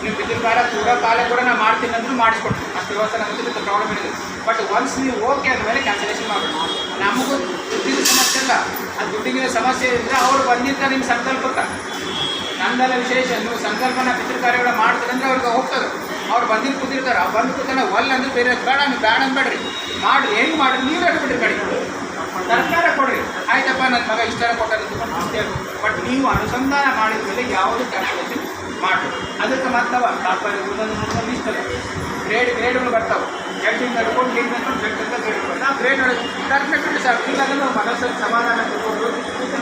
ನೀವು ಪಿತೃ ಕಾರ್ಯ ಕೂಡ ಕಾಲ ಕೂಡ ನಾವು ಮಾಡ್ತೀನಿ ಅಂದ್ರೂ ಮಾಡಿಸ್ಕೊಡ್ತೀವಿ. ಅಷ್ಟು ವ್ಯವಸ್ಥೆ ನಮಗೆ ವಿತ್ ಪ್ರಾಬ್ಲಮ್ ಇದೆ. ಬಟ್ ಒನ್ಸ್ ನೀವು ಓಕೆ ಅಂದಮೇಲೆ ಕ್ಯಾನ್ಸಲೇಷನ್ ಮಾಡಬೇಕು. ನಮಗೂ ದುಡ್ಡಿನ ಸಮಸ್ಯೆ ಇಲ್ಲ. ಆ ದುಡ್ಡಿನ ಸಮಸ್ಯೆ ಇದ್ದರೆ ಅವ್ರು ಬಂದಿರ್ತಾರೆ ನಿಮ್ಮ ಸಂಕಲ್ಪಕ್ಕೆ. ನಂದೆಲ್ಲ ವಿಶೇಷ ನೀವು ಸಂಕಲ್ಪನ ಪಿತೃ ಕಾರ್ಯಗಳ ಮಾಡ್ತಾರೆ ಅಂದ್ರೆ ಅವ್ರಿಗೆ ಹೋಗ್ತಾರೆ. ಅವ್ರು ಬಂದಿದ್ದು ಕೂತಿರ್ತಾರೆ, ಅವ್ರು ಬಂದು ಕೂತಾನೆ ಒಲ್ಲ ಅಂದ್ರೆ ಬೇರೆ ಬೇಡ ನೀವು ಬೇಡ ಅನ್ಬೇಡ್ರಿ, ಮಾಡಿರಿ ಹೆಂಗೆ ಮಾಡಿರಿ ನೀವೇ ಬಿಡ್ರಿ ಕಡೆ ಸರ್ಕಾರ ಕೊಡ್ರಿ, ಆಯ್ತಪ್ಪ ನನ್ನ ಮಗ ಇಷ್ಟ ಕೊಟ್ಟಾರೆ ಬಟ್ ನೀವು ಅನುಸಂಧಾನ ಮಾಡಿದ ಮೇಲೆ ಯಾವುದು ಕ್ಯಾಲ್ಕುಲೇಷನ್ ಮಾಡಿ. ಅದಕ್ಕೆ ಮಾತ್ರವ ತಾತ್ಪರ್ಯ ಒಂದೊಂದು ಇಷ್ಟ ಗ್ರೇಡ್ಗಳು ಬರ್ತಾವೆ. ಎಡ್ಡಿಂದ ಹಿಡ್ಕೊಂಡು ಗ್ರೇಡ್ ನಾವು ಗ್ರೇಡ್ ಕರೆಕ್ಟ್ ಸರ್ ಇಲ್ಲಾಂದ್ರೆ ನಾವು ಮನಸ್ಸಲ್ಲಿ ಸಮಾಧಾನ ತಗೊಂಡು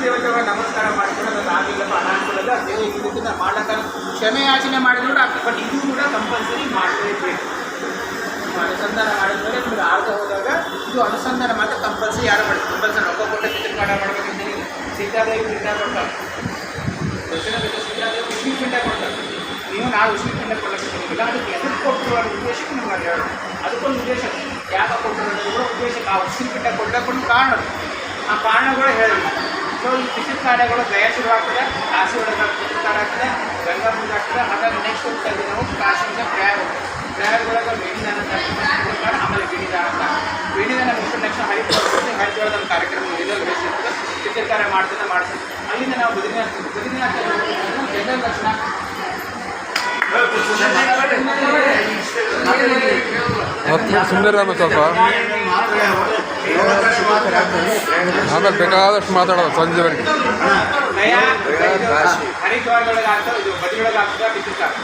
ದೇವತೆಗಳ ನಮಸ್ಕಾರ ಮಾಡ್ಕೊಂಡು ಅದು ಆಗಿಲ್ಲಪ್ಪ ಅನಾನುಕೂಲದ ದೇವ ಇದಕ್ಕಿಂತ ಮಾಡೋಕ್ಕೆ ಕ್ಷಮೆ ಯಾಚನೆ ಮಾಡಿದ್ರು ಆಗ್ತದೆ. ಬಟ್ ಇದು ಕೂಡ ಕಂಪಲ್ಸರಿ ಮಾಡಲೇಬೇಕು. ಅನುಸಂಧಾನ ಮಾಡಿದ್ಮೇಲೆ ನಿಮ್ಗೆ ಆರ್ಗ ಹೋದಾಗ ಇದು ಅನುಸಂಧಾನ ಮಾತ್ರ ಕಂಪಲ್ಸರಿ ಯಾರು ಮಾಡಿ ಕಂಪಲ್ಸರಿ ರೊಕ್ಕ ಕೊಟ್ಟ ಚಿತ್ರಕಾಡ ಮಾಡ್ಬೇಕಂತ ಸಿದ್ಧಾದೇವಿ ಪಿಂಡ ಕೊಡ್ತಾರೆ, ದರ್ಶನ ಸಿದ್ಧಾದೇವಿ ಉಷ್ಣಿ ಪಿಂಡ ಕೊಡ್ತಾರೆ. ನೀವು ನಾಳೆ ಉಷ್ಣಿ ಪಿಂಡ ಕೊಡೋಕ್ಕಿಲ್ಲ, ಅದಕ್ಕೆ ಎದಕ್ಕೆ ಕೊಟ್ಟರು ಅನ್ನೋ ಉದ್ದೇಶಕ್ಕೆ ನಿಮ್ಗೆ ಅದು ಹೇಳೋದು. ಅದಕ್ಕೊಂದು ಉದ್ದೇಶ ಯಾಕೆ ಕೊಟ್ಟರು ಅನ್ನೋದು ಉದ್ದೇಶಕ್ಕೆ ಆ ಉಷ್ಣಿ ಪಿಂಡ ಕೊಡೋಕ್ಕೊಂದು ಕಾರಣ, ಆ ಕಾರಣಗಳು ಹೇಳಿ. ಸೊ ಈ ಪಿಸಿದ ಕಾರ್ಯಗಳು ಗಯ ಶುರು ಆಗ್ತದೆ, ಕಾಶಿ ಒಳಗೆ ಪಿಸಿದ ಆಗ್ತದೆ, ಗಂಗಾ ಪೂಜೆ ಆಗ್ತದೆ. ಹಾಗಾಗಿ ನೆಕ್ಸ್ಟ್ ಹೋಗ್ತಾ ಇದ್ದೀವಿ ನಾವು ಕಾಶಿಯಿಂದ ಪ್ರಯಾಗದೊಳಗೆ ಬೇಡಿದಾನ ಪ್ರಕಾರ ಆಮೇಲೆ ಬೇಡಿದಾನ ಮುಗಿದ ನೆಕ್ಸ್ಟ್ ಹರಿದ್ವಾರದ ಒಂದು ಕಾರ್ಯಕ್ರಮ ಎಲ್ಲರೂ ಬೇಸಿರ್ತದೆ, ಪಿಸಿದ ಕಾರ್ಯ ಮಾಡ್ತದೆ. ಅಲ್ಲಿಂದ ನಾವು ಬದ್ರಿನಾಥ ಜನರ ದರ್ಶನ ಸುಮ್ಮನೆ ಸ್ವಲ್ಪ ಆಮೇಲೆ ಬೇಕಾದಷ್ಟು ಮಾತಾಡೋದು ಸಂಜೆವರೆಗೆ. ಹರಿದ್ವಾರದೊಳಗೆ ಆಗ್ತದೆ, ಇದು ಬದ್ರಿಯೊಳಗೆ ಆಗ್ತದೆ ಪಿಸಿರ್ತಾರೆ.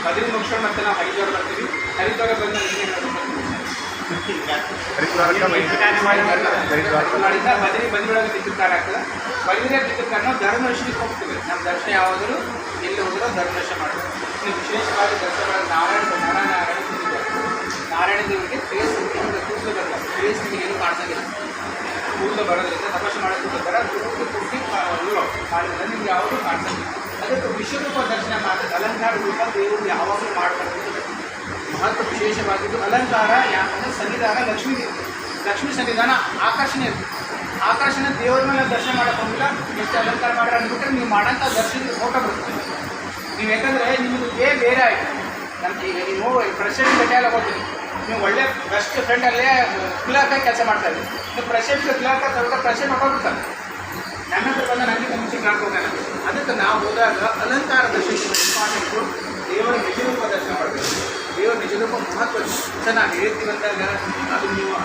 ಬದ್ರಿ ಮುಗಿಸ್ಕೊಂಡು ಮತ್ತೆ ನಾವು ಹರಿದ್ವಾರ ಬರ್ತೀವಿ. ಹರಿದ್ವಾರ ಬಂದ ಬದ್ರಿಯೊಳಗೆ ಪಿಸಿರ್ತಾರೆ ಆಗ್ತದೆ. ಬದ್ರಿಯ ಪಿಸಿರ್ತಾರೆ ನಾವು ಧರ್ಮದರ್ಶನಕ್ಕೆ ಹೋಗ್ತೀವಿ. ನಮ್ಮ ದರ್ಶನ ಯಾವುದಾದ್ರು ಎಲ್ಲಿ ಹೋದರೂ ಧರ್ಮದರ್ಶನ ಮಾಡ್ತೀವಿ. ಇನ್ನು ವಿಶೇಷವಾಗಿ ದರ್ಶನಗಳಲ್ಲಿ ನಾರಾಯಣ ದೇವರಿಗೆ ಫೇಸ್ ಕೂದಲು ಬರಲ್ಲ, ಫೇಸ್ ನಿಮಗೆ ಏನು ಕಾಣಿಸೋದಿಲ್ಲ, ಕೂದಲು ಬರೋದ್ರಿಂದ ತಪಸ್ಸು ಮಾಡೋದಕ್ಕೆ ಬರ ಪೂರ್ತಿ ಮಾಡಿದ್ರೆ ನಿಮ್ಗೆ ಯಾವಾಗಲೂ ಕಾಣಿಸೋದಿಲ್ಲ. ಅದಕ್ಕೆ ವಿಶ್ವರೂಪ ದರ್ಶನ ಮಾಡ್ತದೆ. ಅಲಂಕಾರ ರೂಪ ದೇವರು ಯಾವಾಗಲೂ ಮಾಡಬಾರ್ದು. ಮಹತ್ವ ವಿಶೇಷವಾಗಿದ್ದು ಅಲಂಕಾರ ಯಾಕಂದರೆ ಸನ್ನಿಧಾನ ಲಕ್ಷ್ಮೀ ಸನ್ನಿಧಾನ ಆಕರ್ಷಣೆ ಇರುತ್ತೆ. ಆಕರ್ಷಣೆ ದೇವರ ಮೇಲೆ ದರ್ಶನ ಮಾಡೋಕೆ ಹೋಗಿಲ್ಲ, ಎಷ್ಟು ಅಲಂಕಾರ ಮಾಡ್ರೆ ಅಂದ್ಬಿಟ್ರೆ ನೀವು ಮಾಡೋಂಥ ದರ್ಶನ ಫೋಟೋ ಬರುತ್ತೆ. ನೀವು ಯಾಕಂದರೆ ನಿಮ್ಮದು ಬೇರೆ ಆಯಿತು. ನಮ್ಗೆ ಈಗ ನೀವು ಪ್ರೆಸಿಡೆಂಟ್ ಭೇಟಿಯಾಗ ಹೋಗ್ತೀನಿ, ನೀವು ಒಳ್ಳೆ ಬೆಸ್ಟ್ ಫ್ರೆಂಡಲ್ಲೇ ಕ್ಲರ್ಕಾಗಿ ಕೆಲಸ ಮಾಡ್ತಾ ಇದ್ದೀವಿ. ನೀವು ಪ್ರೆಸಿಡೆಂಟ್ ಕ್ಲರ್ಕ್ ತಗೊಂಡು ಪ್ರೆಸಿಡೆಂಟ್ ಹೊಟ್ಟೋಗ್ಬಿಡ್ತಾರೆ. ನನ್ನ ಹತ್ರ ಬಂದ ನನಗೆ ಮುಂಚೆ ಕಾಣ್ಕೋತಾನೆ. ಅದಕ್ಕೆ ನಾವು ಹೋದಾಗ ಅಲಂಕಾರ ದರ್ಶನ ಇಂಪಾರ್ಟೆಂಟು. ದೇವರ ನಿಜರೂಪ ದರ್ಶನ ಮಾಡಬೇಕು. ದೇವರ ನಿಜರೂಪ ಮಹತ್ವ ಚೆನ್ನಾಗಿ ಹೇಳ್ತೀವಿ ಅಂದಾಗ ಅದು ನೀವು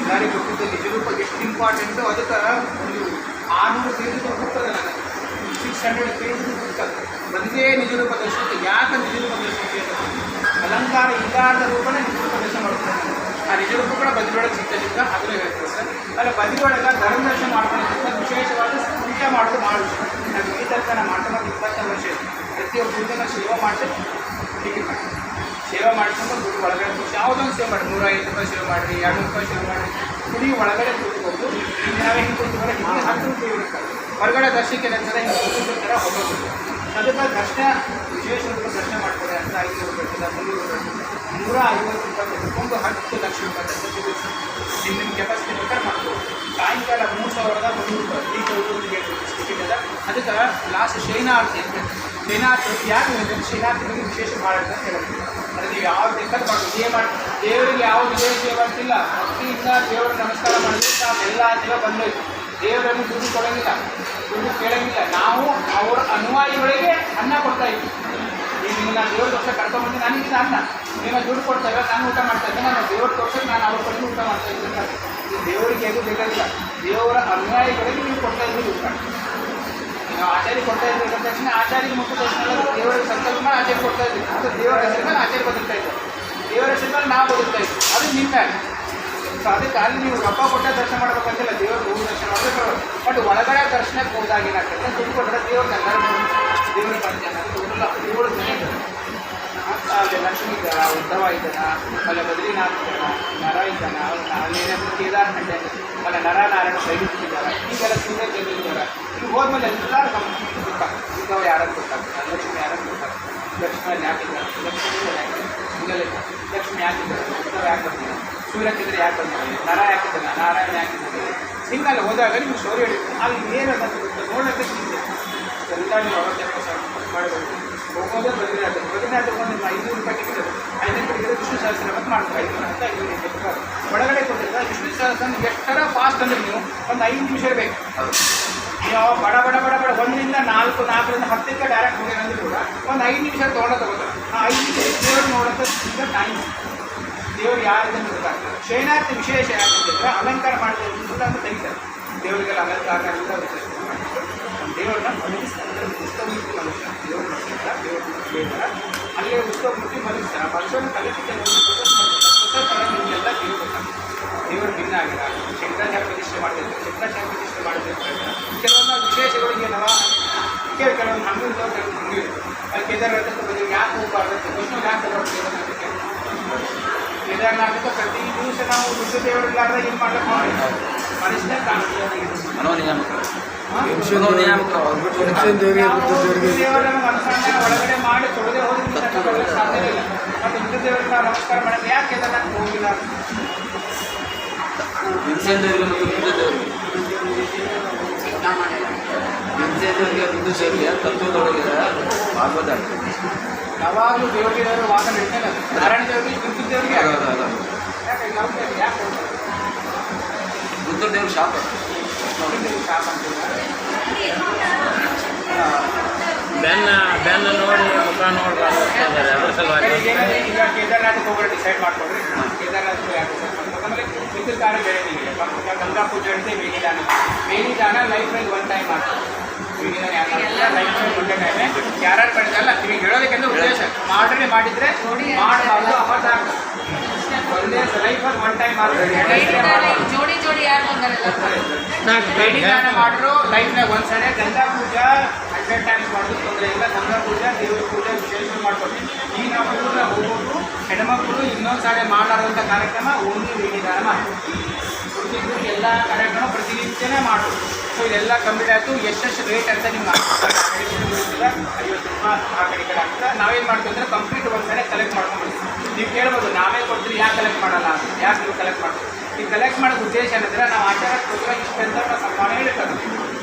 ಎಲ್ಲರಿಗೂ ಗೊತ್ತಿದ್ದ ನಿಜರೂಪ ಎಷ್ಟು ಇಂಪಾರ್ಟೆಂಟು. ಅದಕ್ಕೆ ಒಂದು 600 ಪೇಜ್ಗಳು ಹೋಗ್ತದೆ, ನನಗೆ 600 ಪೇಜ್ಗಳು ಹೋಗ್ತದೆ ಒಂದೇ ನಿಜರೂಪ ದರ್ಶನಕ್ಕೆ. ಯಾಕೆ ನಿಜರೂಪ ದರ್ಶನಕ್ಕೆ ಅಲಂಕಾರ ಇಲ್ಲಾರದ ರೂಪನೇ ನಿಜರೂಪ ದರ್ಶನ ಮಾಡ್ತಾರೆ. ಆ ನಿಜರೂಪ ಕೂಡ ಬದಿರೊಳಗೆ ಸಿಗ್ತದಿಂದ ಅದನ್ನು ಹೇಳ್ತೀವಿ ಸರ್. ಅಲ್ಲ ಬದಿರೊಳಗೆ ಧರ್ಮ ದರ್ಶನ ಮಾಡ್ಕೊಳ್ಳೋದ್ರಿಂದ ವಿಶೇಷವಾದ ಪೂಜೆ ಮಾಡೋದು ನಾನು ಈ ತನಕ ಮಾಡ್ಕೊಂಡು 20 ವರ್ಷ ಪ್ರತಿಯೊಬ್ಬ ಪೂಜೆನ ಸೇವೆ ಮಾಡ್ತಾರೆ. ಸೇವೆ ಮಾಡ್ಕೊಂಡು ದುಡ್ಡು ಒಳಗಡೆ ಕೂತು ಯಾವುದೊಂದು ಸೇವೆ ಮಾಡಿ 150 ರೂಪಾಯಿ ಸೇವೆ ಮಾಡಿರಿ, 200 ರೂಪಾಯಿ ಸೇವೆ ಮಾಡಿರಿ. ಗುಡಿ ಒಳಗಡೆ ಕೂತ್ಕೊಂಡು ನಾವೇ ಹಿಂಗೆ ಕೂತ್ಕೊಂಡ್ರೆ ಹಿಂಗೆ 10 ರೂಪಾಯಿ ಇರುತ್ತೆ. ಹೊರಗಡೆ ದರ್ಶನಕ್ಕೆ ಏನಂತಾರೆ ಹಿಂಗೆ ಕೂತ್ಕೊಂಡ ಥರ ಹೋಗೋದು. ಅದಕ್ಕೆ ದರ್ಶನ ವಿಶೇಷ ರೂಪ ದರ್ಶನ ಮಾಡ್ತಾರೆ ಅಂತ 500 ರೂಪಾಯಿ 300 ರೂಪಾಯಿ 150 ರೂಪಾಯಿ ಒಂದು 10 ಲಕ್ಷ ರೂಪಾಯಿ ದರ್ಶನ ನಿಮ್ಮ ಕೆಪಾಸಿಟಿ ಬೇಕಾದ್ರೆ ಮಾಡ್ಬೋದು. ಸಾಯಂಕಾಲ 3,300 ರೂಪಾಯಿ 3,000 ಟಿಕೆಟ್ ಅದ. ಅದಕ್ಕೆ ಲಾಸ್ಟ್ ಶೈನಾರ್ಥಿ ಅಂತ ಶೈನಾರ್ಥಿ ಯಾಕೆ ಹೇಳಿದ್ರೆ ಶೈನಾರ್ಥಿ ಬಗ್ಗೆ ವಿಶೇಷ ಭಾಳ ಅಂತ ಹೇಳೋದು. ಅದಕ್ಕೆ ಯಾವ ಬೇಕಾದ್ರೆ ಮಾಡ್ಬೋದು. ದೇವರಿಗೆ ಯಾವ ವಿಶೇಷ ಬರ್ತಿಲ್ಲ, ಭಕ್ತಿಯಿಂದ ದೇವರಿಗೆ ನಮಸ್ಕಾರ ಮಾಡಿದ್ರೆ ಎಲ್ಲ ದೇವ ಬಂದೋಯ್ತು. ದೇವರನ್ನು ದುಡ್ಡು ಕೊಡೋಂಗಿಲ್ಲ, ದುಡ್ಡು ಕೇಳೋಂಗಿಲ್ಲ. ನಾವು ಅವರ ಅನುಯಾಯಿಗಳಿಗೆ ಅನ್ನ ಕೊಡ್ತಾ ಇದ್ವಿ. ಈಗ ನಿಮ್ಮನ್ನ ದೇವ್ರ ವರ್ಷ ಕರ್ಕೊಂಡ್ಬಂದು ನನಗಿಂತ ಅನ್ನ ನೀವು ದುಡ್ಡು ಕೊಡ್ತಾ ಇದ್ದರೆ ನಾನು ಊಟ ಮಾಡ್ತಾ ಇದ್ದೆ. ನಾನು ದೇವ್ರ ತೋರ್ಸಕ್ಕೆ ನಾನು ಅವ್ರ ಕಡೆ ಊಟ ಮಾಡ್ತಾ ಇದ್ದೀನಿ. ಈ ದೇವರಿಗೆ ಏನು ಬೇಕಾಗಿಲ್ಲ, ದೇವರ ಅನುಯಾಯಿಗಳಿಗೆ ನೀವು ಕೊಡ್ತಾ ಇದ್ದೀವಿ ಊಟ. ನಾವು ಆಚಾರ್ಯ ಕೊಡ್ತಾ ಇದ್ದೀವಿ ಅಂದ ತಕ್ಷಣ ಆಚಾರ್ಯ ಮುಖ್ಯ ತಕ್ಷಣ ದೇವರ ಸಂಕಲ್ಪ ಮೇಲೆ ಆಚಾರ್ಯ ಕೊಡ್ತಾ ಇದ್ವಿ. ಅದು ದೇವರ ಹೆಸರು ಮೇಲೆ ಆಚಾರ್ಯ ಬದುಕ್ತಾ ಇದ್ದರು, ದೇವರ ಹೆಸರು ಮೇಲೆ ನಾವು ಬದುಕ್ತಾ ಇದ್ವಿ. ಅದು ನಿಮ್ಮ ಸೊ ಅದಕ್ಕೆ ಅಲ್ಲಿ ನೀವು ರೊಕ್ಕ ಕೊಟ್ಟ ದರ್ಶನ ಮಾಡಬೇಕಂತಿಲ್ಲ, ದೇವ್ರ ಹೋಗಿ ದರ್ಶನ ಮಾಡಬೇಕು. ಬಟ್ ಒಳಗಡೆ ದರ್ಶನಕ್ಕೆ ಹೋದಾಗ ಏನಾಗ್ತದೆ ದುಡ್ಡು ಕೊಟ್ಟರೆ ದೇವ್ರ ದೇವರ ಬರ್ತಾನೆ ಅದಲ್ಲ 7 ಜನ ಇದ್ದಾರೆ. ಅಲ್ಲಿ ಲಕ್ಷ್ಮೀ ಇದ್ದಾರ, ಉದ್ಧವ ಇದ್ದಾನ, ಆಮೇಲೆ ಬದ್ರಿನಾಥ್ ಇದ್ದಾನ, ನರ ಇದ್ದಾನ, ಅಲ್ಲಿ ಕೇದಾರಖಂಡ ಆಮೇಲೆ ನರನಾರಾಯಣ ಸೈನಿಕರಿದ್ದಾರೆ. ಈಗೆಲ್ಲ ಸೂರ್ಯ ಇದ್ದಾರೆ. ಈಗ ಹೋದ್ಮೇಲೆ ಎಲ್ಲರೂ ಗೊತ್ತಾಗ್ತದೆ ಉದ್ಧವ ಯಾರನ್ನು ಗೊತ್ತಾಗ್ತದೆ, ಲಕ್ಷ್ಮಿ ಯಾರನ್ನು ಗೊತ್ತಾಗ್ತದೆ, ಲಕ್ಷ್ಮೀಯಲ್ಲಿ ಯಾಕಿದ್ದಾರೆ, ಲಕ್ಷ್ಮಿ ಯಾಕಿದ್ದಾರೆ, ಉದ್ಧವ ಯಾಕೆ ಬರ್ತಾರೆ, ಸೂರ್ಯಚಂದ್ರ ಯಾಕೆ ಬಂದಿದ್ದಾರೆ, ನರ ಯಾಕಿದ್ದಾನೆ, ನಾರಾಯಣ ಯಾಕಿದ್ದಾರೆ. ಹಿಂಗಲ್ಲ ಹೋದಾಗ ನೀವು ಸ್ಟೋರಿ ಹೇಳಿದ್ರು ಅಲ್ಲಿ ಏನಂತ ನೋಡೋಕ್ಕೆ ಸಿಗುತ್ತೆ. ಎಲ್ಲ ನೀವು 60 ಮಾಡಬೇಕು. ಹೋಗೋದೇ ಬದ್ರಿನಾಥಕ್ಕೆ ಒಂದು 500 ರೂಪಾಯಿ ಟಿಕೆಟ್, 500 ರೂಪಾಯಿ ವಿಷ್ಣು ಸಹಸ್ರನಾಮ ಮಾಡ್ತಾರೆ. 500 ರೂಪಾಯಿ ಒಳಗಡೆ ಕೊಟ್ಟಿದ್ರೆ ವಿಷ್ಣು ಸಹಸ್ರನಾಮ ಎಷ್ಟರ ಫಾಸ್ಟ್ ಅಂದರೆ ನೀವು ಒಂದು 5 ನಿಮಿಷ ಬೇಕು. ನೀವು ಬಡ 1ರಿಂದ 4, 4ರಿಂದ 10ಕ್ಕೆ ಡೈರೆಕ್ಟ್ ಹೋಗಿ ಕೂಡ ಒಂದು 5 ನಿಮಿಷ ತೊಗೊಂಡು ತಗೋತಾರೆ. ಐದು ದೇವರು ನೋಡೋಂಥ ಟೈಮ್ ದೇವರು ಯಾರಿದೆ ಗೊತ್ತಾಗ್ತದೆ. ಶಯನಾರ್ಥಿ ವಿಶೇಷ ಯಾಕಂತಂದರೆ ಅಲಂಕಾರ ಮಾಡ್ತಾ ಅಂತ ತೆಗಿತಾರೆ. ದೇವರಿಗೆಲ್ಲ ಅಲಂಕಾರ ದೇವರನ್ನ ಮಲಗಿಸ್ತಾರೆ. ಉತ್ಸವಮೂರ್ತಿ ಮಲಗಿಸ್ತಾರೆ. ದೇವರು ಮಲಗಿಸ್ತಾರೆ, ದೇವರ ಅಲ್ಲೇ ಉತ್ಸವಮೂರ್ತಿ ಮಲಗಿಸ್ತಾರೆ. ಮನುಷ್ಯನ ಕಲಿಕೆ ನಿಮಗೆಲ್ಲ ದೇವರು ಗೊತ್ತಾಗ್ತದೆ. ದೇವರು ಭಿನ್ನ ಆಗಿಲ್ಲ. ಶಂಕರಾಚಾರ್ಯ ಪ್ರತಿಷ್ಠೆ ಮಾಡ್ತಿರ್ತಾರೆ. ಶಂಕರಾಚಾರ್ಯ ಪ್ರತಿಷ್ಠೆ ಮಾಡ್ತಿರ್ತಾರೆ. ಕೆಲವೊಂದು ವಿಶೇಷಗಳಿಗೆ ನಾವು ಕೆಲವೊಂದು ಹಂಗಿರ್ತವೆ, ಕೆಲವೊಂದು ಹಂಗಿವೆ. ಅಲ್ಲಿ ಕೇದಾರನಾಥ ಬಂದು ಯಾಕೆ ಹೋಗಬಾರ್ದು ಅಂತ ವಿಷ್ಣು ಯಾಕೆ ಕೇದಾರನಾಥಕ್ಕೆ ಕೇದಾರನಾಥಕ್ಕೆ ಪ್ರತಿ ದಿವಸ ನಾವು ರುದ್ರ ದೇವರಿಲ್ಲಾರ್ದ ಏನು ಮಾಡ್ಲಿಕ್ಕೆ ಮಾಡಿ ಮನುಷ್ಯನ ದೇವರ ಮನಸ್ಸನ್ನ ಒಳಗಡೆ ಮಾಡಿ ತೊಳೆದೇ ಹೋದ್ರೆ ಸಾಧ್ಯ ಇಲ್ಲ. ಮತ್ತು ರುದ್ರ ದೇವರಿಗೆ ನಮಸ್ಕಾರ ಮಾಡೋದು ಯಾಕೆ ಕೇದಾರನಾಥ ಹೋಗಿಲ್ಲ? ಯಾವಾಗಲೂ ದೇವರಿಗೆ ವಾದ ನಡೀತಾನೆ. ನಾರಾಯಣ ದೇವರಿಗೆ ರುದ್ರ ದೇವರಿಗೆ ಯಾಕೆ ಯಾಕೆ ರುದ್ರ ದೇವ್ರ ಶಾಪ ಶಾಪ ಅಂತಿಲ್ಲ. ಬೆನ್ನ ನೋಡಿ ಮುಖ ನೋಡ್ತಾರೆ ಅದ್ರ ಸಲುವಾಗಿ ಈಗ ಕೇದಾರನಾಥಕ್ಕೆ ಹೋಗೋರು ಡಿಸೈಡ್ ಮಾಡ್ಕೊಂಡ್ರಿ. ಕೇದಾರನಾಥಕ್ಕೆ ಯಾಕೆ ಡಿಸೈಡ್ ಮಾಡ್ಕೊಂಡು ಆಮೇಲೆ ಮಿತ್ರ ಕಾರ್ಯ ಬೇರೆ ನಿಮಗೆ ಗಂಗಾ ಪೂಜೆ ಹಿಡಿದು ಮೇಲಿದಾನ ಲೈಫಲ್ಲಿ ಒನ್ ಟೈಮ್ ಮಾಡ್ತಾರೆ. ಮೇಲಿದಾನ ಯಾಕಂದ್ರೆ ಲೈಫಲ್ಲಿ ಒನ್ ಟೈಮೇ ಯಾರು ಕಳಿಸಲ್ಲ. ನಿಮಗೆ ಹೇಳೋದಕ್ಕೆಂದ್ರೆ ಉದ್ದೇಶ ಮಾಡ್ರೆ ಮಾಡಿದರೆ ಮಾಡಬಾರ್ದು ಅಪರಾಧ ಆಗ್ತದೆ. ಒಂದೇ ಲೈಫಲ್ಲಿ ಒನ್ ಟೈಮ್ ಜೋಡಿ ಜೋಡಿ ಯಾರು ಮೇಲಿದಾನ ಮಾಡಿದ್ರು ಲೈಫ್ನಾಗ ಒಂದ್ಸರಿ ಗಂಗಾ ಪೂಜಾ 100 ಟೈಮ್ಸ್ ಮಾಡೋದು ತೊಂದರೆ ಇಲ್ಲ. ಗಂಗಾ ಪೂಜಾ ದೇವ್ರ ಪೂಜೆ ವಿಶೇಷ ಮಾಡ್ಕೊಡ್ತೀವಿ. ಈಗ ನಾವು ಹೋಗೋದು ಹೆಣ್ಮಕ್ಳು ಇನ್ನೊಂದು ಸಾರಿ ಮಾಡಾರಂಥ ಕಾರ್ಯಕ್ರಮ ಓನ್ಲಿ ಮೇಲಿದಾನ ಮಾಡ್ತೀವಿ. ಹುಡುಗಿದ್ರು ಎಲ್ಲ ಕಾರ್ಯಕ್ರಮ ಪ್ರತಿನಿತ್ಯನೇ ಮಾಡೋದು. ಸೊ ಇದೆಲ್ಲ ಕಂಪ್ಲೀಟ್ ಆಯಿತು. ಎಷ್ಟೆಷ್ಟು ರೇಟ್ ಅಂತ ನಿಮ್ಗೆ 50 ರೂಪಾಯಿ ಆ ಕಡೆ ಕಡೆ ಆಗ್ತದೆ. ನಾವೇನು ಮಾಡ್ತೀವಿ ಅಂದರೆ ಕಂಪ್ಲೀಟ್ ಒಂದ್ಸರಿ ಕಲೆಕ್ಟ್ ಮಾಡ್ಕೊಂಡ್ಬಿಡ್ತೀವಿ. ನೀವು ಕೇಳ್ಬೋದು ನಾವೇ ಕೊಡ್ತೀವಿ ಯಾಕೆ ಕಲೆಕ್ಟ್ ಮಾಡಲ್ಲ ಅಂತ. ಯಾಕೆ ನೀವು ಕಲೆಕ್ಟ್ ಮಾಡ್ತೀವಿ? ಈ ಕಲೆಕ್ಟ್ ಮಾಡೋದು ಉದ್ದೇಶ ಏನಂದರೆ ನಾವು ಆಚಾರ ಕೊಟ್ಟರೆ ಇಷ್ಟಂತ ನಾವು ಸಂಭಾವನೆ ಹೇಳ್ತಾರೆ.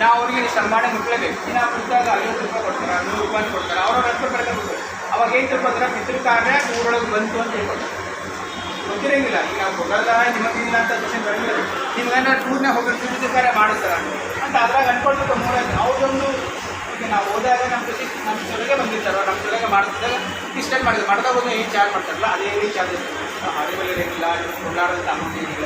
ನಾವು ಅವ್ರಿಗೆ ಈ ಸಂಭಾವನೆ ಮುಟ್ಲೇಬೇಕು. ಇನ್ನು ಕೊಟ್ಟಾಗ 50 ರೂಪಾಯಿ ಕೊಡ್ತಾರೆ, 100 ರೂಪಾಯಿ ಕೊಡ್ತಾರೆ. ಅವ್ರವ್ರ ಹತ್ತು ಬರ್ಕೊಂಡು ಅವಾಗ ಏನು ತಿಳ್ಕೊತಾರೆ ಪಿತೃ ಕಾರ್ಯ ಊರೊಳಗೆ ಬಂತು ಅಂತ ಹೇಳ್ಕೊಡ್ತಾರೆ. ಗೊತ್ತಿರಂಗಿಲ್ಲ. ಈಗ ನಾವು ಕೊಡೋದ ನಿಮಗಿಲ್ಲ ಅಂತ ಕ್ವಶನ್ ಬರೋಂಗಿಲ್ಲ. ನಿಮ್ಗೇನಾರ ಟೂರ್ನಾಗ ಹೋಗಿ ಪಿತೃ ಕಾರ್ಯ ಮಾಡಿಸ್ತಾರ ಅಂತ ಅದ್ರಾಗ ಅನ್ಕೊಳ್ಬೇಕು. ಅವ್ರದೊಂದು ಈಗ ನಾವು ಹೋದಾಗ ನಮ್ಮ ಜೊತೆಗೆ ಬಂದಿರ್ತಾರೋ ನಮ್ಮ ಜೊತೆಗೆ ಮಾಡ್ತಿದ್ದಾಗ ಇಷ್ಟೆಲ್ಲ ಮಾಡಿದ್ರು ಮಾಡ್ದಾಗ ಹೋದ್ರೆ ಏನು ಚಾರ್ಜ್ ಮಾಡ್ತಾರಲ್ಲ ಅದೇ ಚಾರ್ಜ್ ಇರ್ತದೆ. ಹರಿಬಲ್ಲಿ ಏನಿಲ್ಲ ಕೊಡಾರಂಥ ಅಮೌಂಟ್ ಏನಿಲ್ಲ.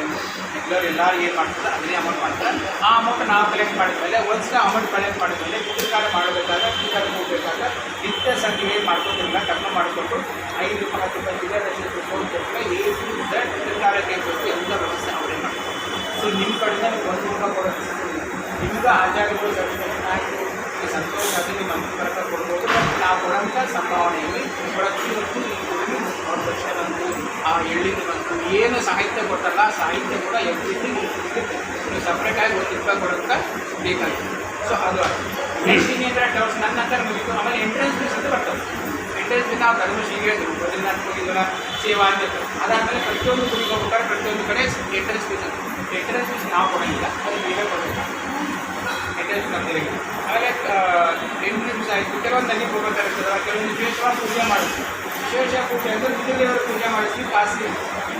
ರೆಗ್ಯುಲರ್ ಎಲ್ಲರೂ ಏನು ಮಾಡ್ತಾರೆ ಅದನ್ನೇ ಅಮೌಂಟ್ ಮಾಡ್ತಾರೆ. ಆ ಅಮೌಂಟ್ ನಾವು ಕಲೆಕ್ಟ್ ಮಾಡಿದ್ಮೇಲೆ ಒಂದ್ಸಲ ಅಮೌಂಟ್ ಕಲೆಕ್ಟ್ ಮಾಡಿದ್ಮೇಲೆ ಪಿತೃ ಕಾರ್ಯ ಮಾಡಬೇಕಾದ್ರೆ ಪಿತೃ ಹೋಗಬೇಕಾದ್ರೆ ನಿತ್ಯ ಸಂಖ್ಯೆ ಏನು ಮಾಡ್ಕೊತಿಲ್ಲ ಕಡಿಮೆ ಮಾಡಿಕೊಂಡು 5 ರೂಪಾಯಿ 10 ರೂಪಾಯಿ ವಿದ್ಯಾರ್ಥಿ ಫೋನ್ ಕೊಟ್ಟರೆ ಪಿತೃ ಕಾರ್ಯಕ್ಕೆ ಏನು ಬೇಕು ಎಲ್ಲ ವ್ಯವಸ್ಥೆ ಅವರೇ ಮಾಡ್ತಾರೆ. ಸೊ ನಿಮ್ಮ ಕಡೆಯಿಂದ ನೀವು 1 ರೂಪಾಯಿ ಕೊಡೋದು ನಿಮ್ಗೆ ಆಚಾರ್ಯಗಳು ಆಯಿತು ಸಂತೋಷ ಅದು ನಿಮ್ಮ ಅನುಕೂಲಕ ಕೊಡ್ಬೋದು. ಮತ್ತು ನಾವು ಕೊಡೋಂಥ ಸಂಭಾವನೆಯಲ್ಲಿ ಪ್ರತಿಯೊಂದು ಅವ್ರ ದಕ್ಷಿಣ ಬಂತು, ಆ ಎಳ್ಳಿನ ಬಂತು, ಏನು ಸಾಹಿತ್ಯ ಕೊಟ್ಟಲ್ಲ ಸಾಹಿತ್ಯ ಕೂಡ ಎವ್ರಿಥಿಂಗ್ ಸಿಗುತ್ತೆ. ನೀವು ಸಪ್ರೇಟಾಗಿ 1 ರೂಪಾಯಿ ಕೊಡೋಂಥ ಬೇಕಾಗುತ್ತೆ. ಸೊ ಅದು ನೆಕ್ಸ್ಟ್ ಇನ್ನೇನರ ಡೌಟ್ಸ್ ನನ್ನ ಹತ್ರ ಮುಗಿತು. ಆಮೇಲೆ ಎಂಟ್ರೆನ್ಸ್ ಫೀಸ್ ಅಂತ ಬರ್ತದೆ. ಎಂಟ್ರೆನ್ಸ್ ಫೀಸ್ ನಾವು ಧರ್ಮಶಿಗೆ ಬದ್ರಿನಾಥ್ ಹೋಗಿದ್ವಲ್ಲ ಸೇವಾ ಅಂತ ಅದಾದಮೇಲೆ ಪ್ರತಿಯೊಂದು ಗುಡಿಗೆ ಹೋಗ್ಬೇಕಾದ್ರೆ ಪ್ರತಿಯೊಂದು ಕಡೆ ಎಂಟ್ರೆನ್ಸ್ ಫೀಸ್ ಅಂತ. ಎಂಟ್ರೆನ್ಸ್ ಫೀಸ್ ನಾವು ಕೊಡೋಂಗಿಲ್ಲ, ಅದು ನೀವೇ ಕೊಡಬೇಕು. ಎಂಟ್ರೆನ್ಸ್ ನಮ್ದಿರಂಗಿಲ್ಲ. ಆಮೇಲೆ ಎಂಟ್ರೆನ್ಸ್ ಆಯಿತು. ಕೆಲವೊಂದು ನದಿ ಹೋಗ್ಬೇಕಾಗಿರ್ತದೆ, ಕೆಲವೊಂದು ವಿಶೇಷವಾಗಿ ಪೂಜೆ ಮಾಡುತ್ತೀವಿ. ವಿಶೇಷ ಪೂಜೆ ಅಂದರೆ ರುದ್ರದೇವರ ಪೂಜೆ ಮಾಡಿಸ್ತೀವಿ.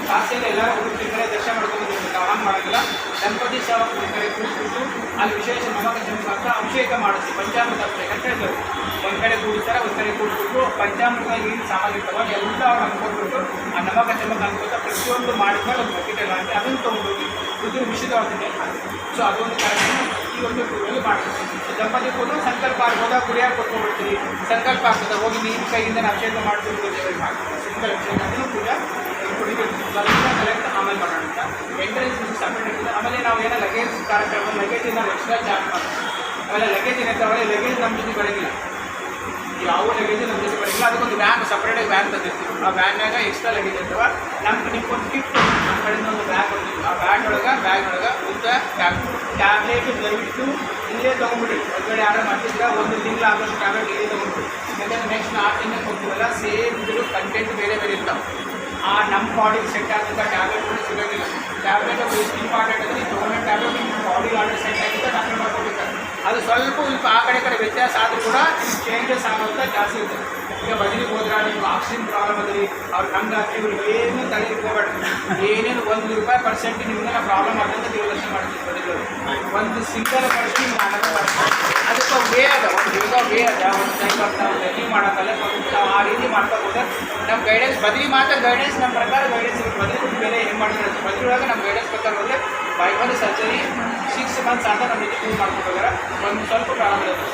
ಕಾಸಿಯಲ್ಲಿ ಎಲ್ಲರೂ ಹುಡುಕಿ ಕಡೆ ದರ್ಶನ ಮಾಡ್ಕೊಂಡು ನಾವು ಹಂಗೆ ಮಾಡೋದಿಲ್ಲ. ಗಣಪತಿ ಸೇವಾ ಕಡೆ ಕೂಡಿಸ್ಬಿಟ್ಟು ಅಲ್ಲಿ ವಿಶೇಷ ನಮಕ ಮಾತ್ರ ಅಭಿಷೇಕ ಮಾಡಿಸ್ತೀವಿ. ಪಂಚಾಮೃತ ಅಭಿಷೇಕ ಅಂತ ಹೇಳ್ತಾರೆ. ಒಂದು ಕಡೆ ಕೂಡಿಸ್ತಾರೆ, ಒಂದು ಕಡೆ ಕೂಡಿಸ್ಬಿಟ್ಟು ಪಂಚಾಮೃತ ಏನು ಸಾಮಾನು ಇರ್ತಾವೆ ಎಲ್ಲ ಅವ್ರು ಅನ್ಕೊಂಡ್ಬಿಟ್ಟು ಆ ನಮಕ ಚಮಕ ಅನ್ಕೋತ ಪ್ರತಿಯೊಂದು ಮಾಡಿದ್ಮೇಲೆ ಒಂದು ಬಕೆಟ್ ಎಲ್ಲ ಅಂತ ಅದನ್ನು ತೊಗೊಂಡೋಗಿ ರುದ್ರ ವಿಷಯದ ಅವ್ರಿಗೆ ಮಾಡ್ತೀವಿ. ಸೊ ಅದೊಂದು ಕಾರ್ಯಕ್ರಮ ಈ ಒಂದು ಟೂರಲ್ಲಿ ಮಾಡ್ತೀವಿ. ದಂಪತಿ ಕೂಡ ಸಂಕಲ್ಪ ಆಗ್ಬೋದ ಕುಡಿಯಾಗಿ ಕೊಟ್ಕೊಂಡ್ಬಿಡ್ತೀವಿ. ಸಂಕಲ್ಪ ಆಗ್ತದೆ ಹೋಗಿ ನೀರು ಕೈಯಿಂದ ಅಭಿಷೇಕ ಮಾಡ್ತೀವಿ ದೇವರಿಗೆ ಮಾಡ್ತೀವಿ. ಸಿಂಗಲ್ ಅಭಿಷೇಕ ಅದನ್ನು ಪೂಜೆ ಕುಡಿಬೇಕು. ಕಲೆಕ್ಟ್ ಆಮೇಲೆ ಮಾಡೋಣ ಅಂತ ಎಂಟ್ರೆನ್ಸ್ ಸಪ್ರೇಟ್ ಇರ್ತದೆ. ಆಮೇಲೆ ನಾವು ಏನೋ ಲಗೇಜ್ ಕಾರ್ಯಕ್ರಮ ಲಗೇಜಿಂದ ನಾವು ಎಕ್ಸ್ಟ್ರಾ ಚಾರ್ಜ್ ಮಾಡ್ತೀವಿ. ಆಮೇಲೆ ಲಗೇಜ್ ಏನಿರ್ತಾವೆ ಲಗೇಜ್ ನಮ್ಮ ಜೊತೆ ಬರೋಂಗಿಲ್ಲ. ಯಾವ ಲಗೇಜ್ ನಮ್ಮ ಜೊತೆ ಬರೋಂಗಿಲ್ಲ. ಅದಕ್ಕೊಂದು ವ್ಯಾನ್ ಸಪ್ರೇಟಾಗಿ ವ್ಯಾನ್ ತಂದಿರ್ತೀವಿ. ಆ ವ್ಯಾನ್ನಾಗ ಎಕ್ಸ್ಟ್ರಾ ಲಗೇಜ್ ಇರ್ತವೆ. ನಿಮ್ಗೊಂದು ಕಿಟ್ ನಮ್ಮ ಕಡೆಯಿಂದ ಒಂದು ಬ್ಯಾಗ್ ಕೊಡ್ತೀವಿ. ಆ ಬ್ಯಾಗ್ ಒಳಗೆ ಉದ್ದ ಟ್ಯಾಬ್ಲೆಟ್ ದಯವಿಟ್ಟು ಇಲ್ಲೇ ತೊಗೊಂಡ್ಬಿಡಿ. ಹೊರಗಡೆ ಯಾರು ಮಾಡ್ತಿದ್ರೆ 1 ತಿಂಗಳು ಆಗೋಷ್ಟು ಟ್ಯಾಬ್ಲೆಟ್ ಇಲ್ಲೇ ತೊಗೊಂಡ್ಬಿಡಿ. ಯಾಕಂದರೆ ನೆಕ್ಸ್ಟ್ 4 ತಿಂಗಳು ಹೋಗ್ತೀವಲ್ಲ ಸೇಮ್ ಇದ್ರು ಕಂಟೆಂಟ್ ಬೇರೆ ಬೇರೆ ಇರ್ತಾವೆ. ಆ ನಮ್ಮ ಬಾಡಿಗೆ ಸೆಟ್ ಆದಂಥ ಟ್ಯಾಬ್ಲೆಟ್ಗಳು ಸಿಗೋದಿಲ್ಲ. ಟ್ಯಾಬ್ಲೆಟ್ ಎಷ್ಟು ಇಂಪಾರ್ಟೆಂಟ್ ಅಂದರೆ ನೀವು ತೊಗೊಂಡ ಟ್ಯಾಬ್ಲೆಟ್ ನಿಮ್ಮ ಬಾಡಿಗೆ ಆಲ್ರೆಡಿ ಸೆಟ್ ಆಗಿದ್ದರೆ ಡಾಕ್ಟರ್ ಮಾಡ್ಕೊಬೇಕಾದ್ರೆ ಅದು ಸ್ವಲ್ಪ ಆ ಕಡೆ ವ್ಯತ್ಯಾಸ ಆದರೂ ಕೂಡ ಚೇಂಜಸ್ ಆಗೋಂಥ ಜಾಸ್ತಿ ಇರ್ತದೆ. ಈಗ ಬದಲಿಗೆ ಹೋದ್ರೆ ನಿಮ್ಗೆ ಆಕ್ಸಿಜನ್ ಪ್ರಾಬ್ಲಮ್ ಅದ್ರಿ ಅವ್ರಿಗೆ ಹಂಗಾಗಿ ಇವ್ರಿಗೆ ಏನು ತಲೆ ಹೋಗ್ಬೇಡ್ರಿ ಏನೇನು ₹1 ನಿಮ್ಗೆಲ್ಲ ಪ್ರಾಬ್ಲಮ್ ಆದಂತ ದೇವದರ್ಶನ ಮಾಡ್ತೀವಿ ಬದಿಗಳು ಒಂದು ಸಿಂಗಲ್ ಪರ್ಸೆಂಟ್ ನಿಮ್ಗೆ ಮಾಡೋದು ಅದಕ್ಕೆ ವೇ ಅದ ಒಂದು ಯೋಗ ವೇ ಅದ ಒಂದು ಟೈಮ್ ನಾವು ರನ್ನಿಂಗ್ ಮಾಡೋಕ್ಕಲ್ಲ ನಾವು ಆ ರೀತಿ ಮಾಡ್ತಾ ಹೋದ್ರೆ ನಮ್ಮ ಗೈಡೆನ್ಸ್ ಬದಲಿ ಮಾತ್ರ ಗೈಡೆನ್ಸ್ ನಮ್ಮ ಪ್ರಕಾರ ಗೈಡೆನ್ಸ್ ಬದಲಿ ಬೇರೆ ಏನು ಮಾಡಿದ್ರೆ ಬದಲಿ ಒಳಗೆ ನಮ್ಮ ಗೈಡೆನ್ಸ್ ಪ್ರಕಾರ ಹೋದರೆ ಬೈಬಲ್ ಸರ್ಜರಿ 6 ಮಂತ್ಸ್ ಅಂತ ನಮ್ಮ ಜೊತೆ ಯೂಸ್ ಮಾಡ್ಕೊಂಡು ಹೋಗ್ಯಾರ ಒಂದು ಸ್ವಲ್ಪ ಪ್ರಾಬ್ಲಮ್ ಇರುತ್ತೆ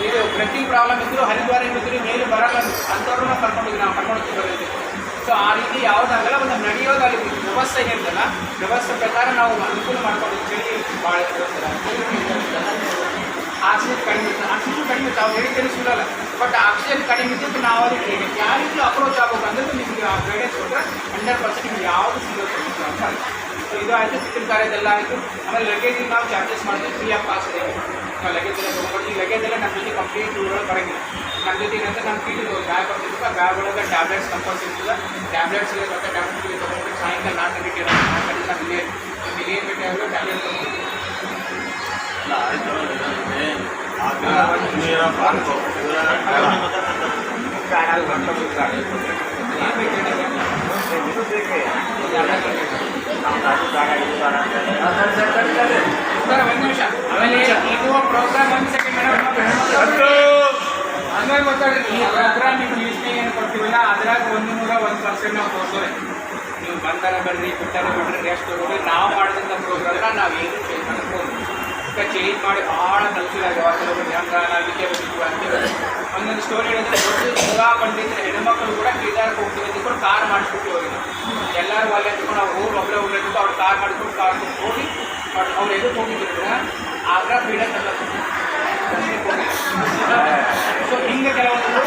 ಇದು ಬ್ರೆಥಿಂಗ್ ಪ್ರಾಬ್ಲಮ್ ಇದ್ದರೂ ಹರಿದ್ವಾರ ಇದ್ದರೂ ಮೇಲೆ ಬರಲ್ಲ ಅಂಥವ್ರನ್ನ ಕರ್ಕೊಂಡೋಗಿ ನಾವು ಕರ್ಕೊಂಡು ಬರೋದು ಸೊ ಆ ರೀತಿ ಯಾವುದಾಗಲ್ಲ ಒಂದು ನಡೆಯೋದಾಗಲಿ ವ್ಯವಸ್ಥೆ ಏನಿರ್ತಲ್ಲ ವ್ಯವಸ್ಥೆ ಪ್ರಕಾರ ನಾವು ಅನುಕೂಲ ಮಾಡ್ಕೊಂಡು ಚಳಿ ಭಾಳ ಆಕ್ಸಿಜನ್ ಕಡಿಮೆ ಇರ್ತದೆ ಆಕ್ಸಿಜನ್ ಕಡಿಮೆ ಇತ್ತು ಅವ್ರು ಹೇಳಿದ್ದೇನೆ ಸುಳ್ಳಲ್ಲ ಬಟ್ ಆಕ್ಸಿಜನ್ ಕಡಿಮೆ ಇದ್ದಕ್ಕೆ ನಾವು ಅದಕ್ಕೆ ಯಾವ ರೀತಿ ಅಪ್ರೋಚ್ ಆಗ್ಬೇಕು ಅಂದ್ರೆ ನಿಮಗೆ ಆ ಗೈಡೆನ್ಸ್ ಕೊಟ್ಟರೆ 100% ನಿಮ್ಗೆ ಯಾವುದು ಸಿಗೋದು ಅಂತ ಸೊ ಇದು ಆಯಿತು ಚಿತ್ರ ಕಾರ್ಯದೆಲ್ಲ ಆಯಿತು ಆಮೇಲೆ ಲಗೇಜಿಗೆ ನಾವು ಚಾರ್ಜಸ್ ಮಾಡ್ತೀವಿ ಫ್ರೀ ಆಫ್ ಕಾಸ್ಟ್ ಇದೆ ನಾವು ಲಗೇಜ್ ಎಲ್ಲ ತೊಗೊಂಡು ಈ ಲಗೇಜ್ ಎಲ್ಲ ನಮ್ಮ ಜೊತೆ ಕಂಪ್ಲೀಟ್ ಊರೊಳಗೆ ಬರೋಂಗಿಲ್ಲ ನಮ್ಮ ಜೊತೆ ಏನಂತ ನಮ್ಮ ಕೀಟಿ ಬ್ಯಾಗ್ ಬರ್ತಿತ್ತು ಆ ಬ್ಯಾಗ್ ಒಳಗೆ ಟ್ಯಾಬ್ಲೆಟ್ಸ್ ಕಂಪಲ್ಸರಿ ಇರ್ತದೆ ಟ್ಯಾಬ್ಲೆಟ್ಸ್ ಇಲ್ಲ ಮತ್ತು ಟ್ಯಾಬ್ಲೆಟ್ಸ್ ತೊಗೊಂಡು ಸಾಯಂಕಾಲ 4 ಗಂಟೆಗೆ ನಾವು ಇಲ್ಲಿ ಏನು ಬೇಕಾಗಲ್ಲ ಟ್ಯಾಬ್ಲೆಟ್ ತೊಗೊಂಡು ಸರ್ ಒಂದು ನಿಮಿಷ ಆಮೇಲೆ ಇದು ಪ್ರೋಗ್ರಾಮ್ 1 ಸೆಕೆಂಡ್ ಹಂಗಾಗಿ ಗೊತ್ತಾಡ್ರಿ ಈ ಪ್ರೋಗ್ರಾಮ್ ನೀವು ಲಿಸ್ಟಿಗೆ ಏನು ಕೊಡ್ತೀವಲ್ಲ ಅದ್ರಾಗ 101% ನಾವು ತೋರಿಸೋರೆ ನೀವು ಬಂದಾರ ಬರ್ರಿ ಬಿಟ್ಟಾರ ಬಿಡ್ರಿ ರೆಸ್ಟ್ ತಗೊಳ್ಳಿ ನಾವು ಮಾಡಿದಂಥ ಪ್ರೋಗ್ರಾಮ್ನ ನಾವು ಏನು ಚೇಂಜ್ ಮಾಡ್ಬೋದು ಈಗ ಚೇಂಜ್ ಮಾಡಿ ಭಾಳ ಕಲಿಸಿದಾಗ ಕೆಲವೊಂದು ಹೆಂಗೆ ನಾವು ವಿದ್ಯೆ ಬಂದಿದ್ವಿ ಅಂತೀವಿ ಒಂದೊಂದು ಸ್ಟೋರಿ ಹೇಳಿದ್ರೆ ದೊಡ್ಡ ಸುಧಾ ಬಂದಿದ್ರೆ ಹೆಣ್ಮಕ್ಳು ಕೂಡ ಕೇದಾರಕ್ಕೆ ಹೋಗ್ತೀವಿ ಅಂದ್ಕೊಂಡು ಕಾರ್ ಮಾಡಿಸ್ಬಿಟ್ಟು ಹೋಗಿ ಎಲ್ಲರೂ ಅಲ್ಲಿ ಅಂದ್ಕೊಂಡು ಅವ್ರು ಒಬ್ಬರೇ ಹೋಗ್ಬೇಕು ಅವ್ರು ಕಾರ್ ಮಾಡಿಕೊಂಡು ಕಾರ್ ಹೋಗಿ ಬಟ್ ಅವ್ರು ಎದಕ್ಕೆ ಹೋಗಿದ್ರೆ ಆಗ್ರಾ ಫ್ರೀಡಮ್ ಸೊ ಹಿಂಗೆ ಕೆಲವೊಂದು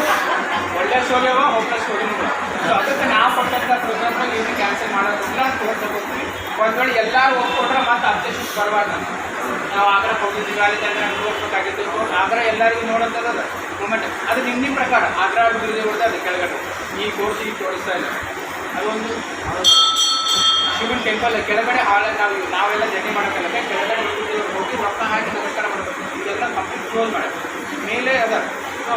ಒಳ್ಳೆ ಸ್ಟೋರಿಯವ ಹೋಗ್ತಾ ಸ್ಟೋರಿಗಳು ಸೊ ಅದಕ್ಕೆ ನಾವು ಕೊಟ್ಟಂಥ ಪ್ರೋಗ್ರಾಮ್ನಲ್ಲಿ ಏನು ಕ್ಯಾನ್ಸಲ್ ಮಾಡೋದಿಲ್ಲ ತೋರಿಸ್ಕೊಡ್ತೀವಿ ಒಂದು ವೇಳೆ ಎಲ್ಲರೂ ಒಪ್ಕೊಂಡ್ರೆ ಮತ್ತೆ ಅಬ್ಜೆಕ್ಷನ್ಸ್ ಬರಬಾರ್ದು ನಾವು ಆಗ್ರಾ ಹೋಗಿದ್ದೀವಿ ಅಲ್ಲಿ ತಂದ್ರೆ ನೋಡ್ಬೇಕಾಗಿತ್ತು ಆಗ್ರಾ ಎಲ್ಲರಿಗೂ ನೋಡೋಂಥದ್ದು ಮೂಮೆಂಟ್ ಅದು ನಿಮ್ಮ ಪ್ರಕಾರ ಆಗ್ರಾ ಬಿಡುಗಡೆ ಹೊಡೆದ ಅದು ಕೆಳಗಡೆ ಈ ಕೋರ್ಸಿಗೆ ತೋರಿಸ್ತಾ ಇಲ್ಲ ಅದೊಂದು ಶಿವನ್ ಟೆಂಪಲ್ ಕೆಳಗಡೆ ಹಾಲಲ್ಲಿ ನಾವೆಲ್ಲ ಜರ್ನಿ ಮಾಡೋಕ್ಕಲ್ಲ ಕೆಳಗಡೆ ಹೋಗಿ ರೊಕ್ಕ ಹಾಕಿ ನಮಸ್ಕಾರ ಮಾಡಬೇಕು ಇದೆಲ್ಲ ಕಂಪ್ಲೀಟ್ ಕ್ಲೋಸ್ ಮಾಡೋದು ಮೇಲೆ ಅದ ಸೊ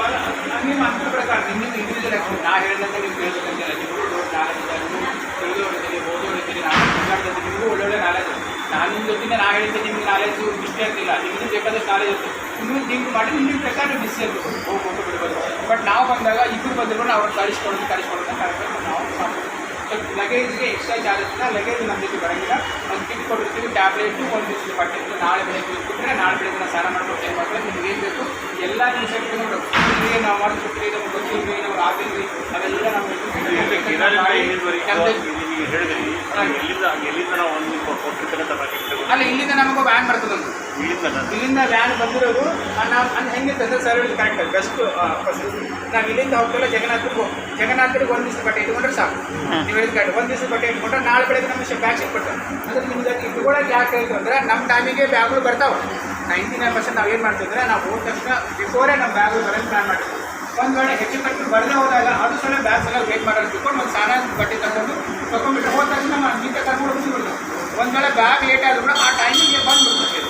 ನಿಮ್ಮ ಅದ್ರ ಪ್ರಕಾರ ನಿಮ್ಮಿಂದ ಇಂಡಿವಿಜುವಲ್ ಆಗ್ತದೆ ನಾ ಹೇಳಿದಂತೆ ನೀವು ಕೇಳಬೇಕಂತಿಲ್ಲ ನಿಮಗೂ ನಾಲೆಜ್ ಇದೆ ನೀವು ತಿಳಿದೋಡಿದ್ದೀರಿ ಓದೋಡಿದ್ದೀರಿ ನಾನು ಮಾತಾಡ್ತಿದ್ದೀನಿ ನಿಮಗೂ ಒಳ್ಳೊಳ್ಳೆ ನಾಲೆಜ್ ನಾನು ನಿಮ್ಮ ಜೊತೆ ನಾ ಹೇಳಿದ್ದೆ ನಿಮ್ಗೆ ನಾಲೆಜು ಇಷ್ಟೇ ಆಗ್ತಿಲ್ಲ ನಿಮಗೂ ಬೇಕಾದಷ್ಟು ನಾಲೆಜ್ ಇರುತ್ತೆ ನೀವು ಥಿಂಕ್ ಮಾಡಿ ನಿಮ್ಮ ಪ್ರಕಾರ ನೀವು ಬಿಸಿ ಇರ್ಬೇಕು ಹೋಗ್ಬೋದು ಬಿಡ್ಬೋದು ಬಟ್ ನಾವು ಬಂದಾಗ ಇಬ್ಬರು ಬಂದಿರೋ ಅವ್ರನ್ನ ಕಳಿಸ್ಕೊಡೋದು ಕರೆಕ್ಟಾಗಿ ನಾವು ಸೊ ಲಗೇಜ್ಗೆ ಎಕ್ಸ್ಟ್ರಾ ಚಾರ್ಜಸ್ ಇಲ್ಲ ಲಗೇಜ್ ನಮ್ಮ ಜೊತೆ ಬರೋಂಗಿಲ್ಲ ಒಂದು ಕಿಟ್ ಕೊಟ್ಟಿರ್ತೀವಿ ಟ್ಯಾಬ್ಲೆಟು ಒಂದು ದಿವಸದ ಬಟ್ಟೆ ನಾಳೆ ಬೆಳಗ್ಗೆ ಕೊಟ್ಟರೆ ನಾಳೆ ಬೆಳಗ್ಗೆ ನಾವು ಸ್ನಾನ ಮಾಡ್ಕೊಡ್ತೇವೆ ಮಕ್ಕಳು ನಿಮ್ಗೆ ಏನು ಬೇಕು ಎಲ್ಲ ದಿವಸ ನೋಡು ಇಲ್ಲಿ ನಾವು ಮಾಡಿಸ್ಕೊಡ್ತೀವಿ ನಮ್ಗೆ ಗೊತ್ತಿಲ್ರಿ ನಾವು ಆಗಿಲ್ರಿ ಅವೆಲ್ಲ ನಾವು ಅಲ್ಲ ಇಲ್ಲಿಂದ ನಮಗೂ ವ್ಯಾನ್ ಬರ್ತದೆ ಇಲ್ಲಿಂದ ವ್ಯಾನ್ ಬಂದಿರೋದು ನಾವು ಅದು ಹೆಂಗಿರ್ತದೆ ಸರ್ವಿಸ್ ಕರೆಕ್ಟ್ ಬೆಸ್ಟ್ ನಾವು ಇಲ್ಲಿಂದ ಹೋಗ್ತಿಲ್ಲ ಜಗನ್ನಾಥರಿಗೆ ಒಂದು ದಿವಸ ಬಟ್ಟೆ ಇಟ್ಕೊಂಡ್ರೆ ಸಾಕು ನೀವು ಹೇಳಿದ ಕರೆಕ್ಟ್ ಒಂದು ದಿವಸ ಬಟ್ಟೆ ಇಟ್ಕೊಂಡ್ರೆ ನಾಳೆ ಬೆಳಗ್ಗೆ ನಮಗೆ ಬ್ಯಾಗ್ ಸಿಕ್ಬಿಡ್ತಾರೆ ಅಂದ್ರೆ ನಿಮ್ಗೆ ಇಟ್ಕೊಳ್ಳೋಕೆ ಯಾಕೆ ಹೇಳ್ತು ಅಂದರೆ ನಮ್ಮ ಟೈಮಿಗೆ ಬ್ಯಾಗ್ಗಳು ಬರ್ತಾವೆ 99% ನಾವು ಏನು ಮಾಡ್ತಿದ್ರೆ ನಾವು ಹೋದ ತಕ್ಷಣ ಬಿಫೋರೇ ನಮ್ಮ ಬ್ಯಾಗ್ಗಳು ಬರೋದು ಪ್ಲಾನ್ ಮಾಡ್ತೀವಿ ಒಂದು ವೇಳೆ ಹೆಚ್ಚು ಕಟ್ಟು ಬರದೇ ಹೋದಾಗ ಅದು ಸಲ ಬ್ಯಾಗ್ಸ್ ಎಲ್ಲ ವೇಟ್ ಮಾಡೋದು ಬಿಟ್ಕೊಂಡು ಒಂದು ಸಾಲ ಬಟ್ಟೆ ತೊಗೊಂಡ್ಬಿಟ್ಟು ಹೋದ ತಕ್ಷಣ ಗೀತೆ ಕರ್ಕೊಂಡು ಹೋಗ್ಬಿಡ್ಬೋದು ಒಂದು ವೇಳೆ ಬ್ಯಾಗ್ ಲೇಟ್ ಆದರೂ ಕೂಡ ಆ ಟೈಮಿಗೆ ಬಂದುಬಿಡ್ತದೆ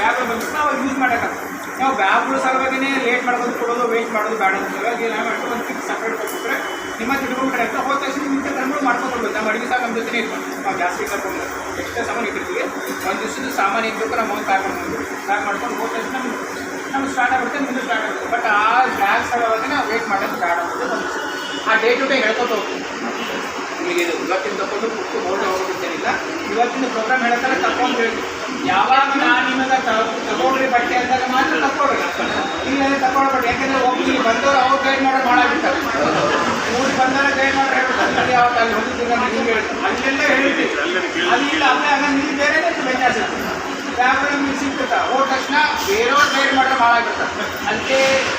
ಬ್ಯಾಗ್ ಬಂದ್ಬಿಟ್ಟು ನಾವು ಯೂಸ್ ಮಾಡೋಕ್ಕಾಗ್ತದೆ ನಾವು ಬ್ಯಾಗ್ಗಳು ಸಲುವಾಗಿಯೇ ಲೇಟ್ ಮಾಡ್ಕೊಂಡು ಕೊಡೋದು ವೇಟ್ ಮಾಡೋದು ಬೇಡ ಸಲುವಾಗಿ ನಾವು ಮಾಡ್ಕೊಂಡು ಒಂದು ಫಿಕ್ಸ್ ಸಪ್ರೇಟ್ ಕೊಟ್ಬಿಟ್ರೆ ನಿಮ್ಮ ತಿಳ್ಕೊಂಡ್ರೆ ಅಂತ ಹೋದ ತಕ್ಷಣ ನಿಮಗೆ ಕರ್ಕೊಂಡು ಮಾಡ್ಕೊಂಡು ನಮ್ಮ ಅಡುಗೆ ಸಾಕು ನಮ್ಮ ಜೊತೆ ಇರ್ಬೋದು ನಾವು ಜಾಸ್ತಿ ಕರ್ಕೊಂಡು ಎಷ್ಟೇ ಸಾಮಾನು ಇಟ್ಟಿರ್ತೀವಿ ಒಂದು ದಿವಸದ ಸಾಮಾನು ಇರಬೇಕು ನಾವು ಒಂದು ಪ್ಯಾಕ್ ಮಾಡ್ಕೊಂಡು ಹೋದ ತಕ್ಷಣ ನಮ್ಗೆ ಸ್ಟಾರ್ಟ್ ಆಗುತ್ತೆ ಮುಂದೆ ಸ್ಟಾರ್ಟ್ ಆಗುತ್ತೆ ಬಟ್ ಆ ಬ್ಯಾಗ್ ಸಲುವಾಗಿ ನಾವು ವೇಟ್ ಮಾಡೋದು ಬೇಡ ಅಂತ ಆ ಡೇ ಟು ಡೇ ಹೇಳ್ಕೊತ ಹೋಗ್ತೀವಿ ನಿಮಗೆ ಇದು ಇವತ್ತಿನ ತಗೊಂಡು ಕುಟ್ಟು ಓಡಿ ಹೋಗೋದಿಲ್ಲ ಇವತ್ತಿನ ಪ್ರೋಗ್ರಾಮ್ ಹೇಳ್ತಾರೆ ತಗೊಂಡು ಹೇಳಿ ಯಾವಾಗ ನಾನು ನಿಮಗೆ ತಗೊಳ್ರಿ ಬಟ್ಟೆ ಅಂದಾಗ ಮಾತ್ರ ತಗೊಳ್ರಿ ಇಲ್ಲದೆ ತಗೊಳ್ಬೇಡಿ ಯಾಕೆಂದರೆ ಒಬ್ಬರಿಗೆ ಬಂದವರು ಅವ್ರು ಗೈಡ್ ಮಾಡೋದು ಭಾಳ ಆಗಿರ್ತಾರೆ ಊರಿಗೆ ಬಂದವರ ಗೈಡ್ ಮಾಡೋರು ಹೇಳ್ಬಿಡ್ತಾರೆ ಅಲ್ಲಿ ಯಾವತ್ತು ಅಲ್ಲಿ ಹೋಗಿದ್ದೀರ ನಿಮಗೆ ಅಲ್ಲೆಲ್ಲ ಹೇಳ್ತೀವಿ ಅಲ್ಲಿಲ್ಲ ಅಲ್ಲೇ ಆಗ ನಿಮಗೆ ಬೇರೆ ವ್ಯತ್ಯಾಸ ಇರ್ತದೆ ಬ್ಯಾಗ್ಗಳು ನಿಮಗೆ ಸಿಗ್ತದೆ ಹೋದ ತಕ್ಷಣ ಬೇರೆಯವ್ರು ಗೈಡ್ ಮಾಡೋರು ಭಾಳ ಆಗಿರ್ತಾರೆ ಅದಕ್ಕೆ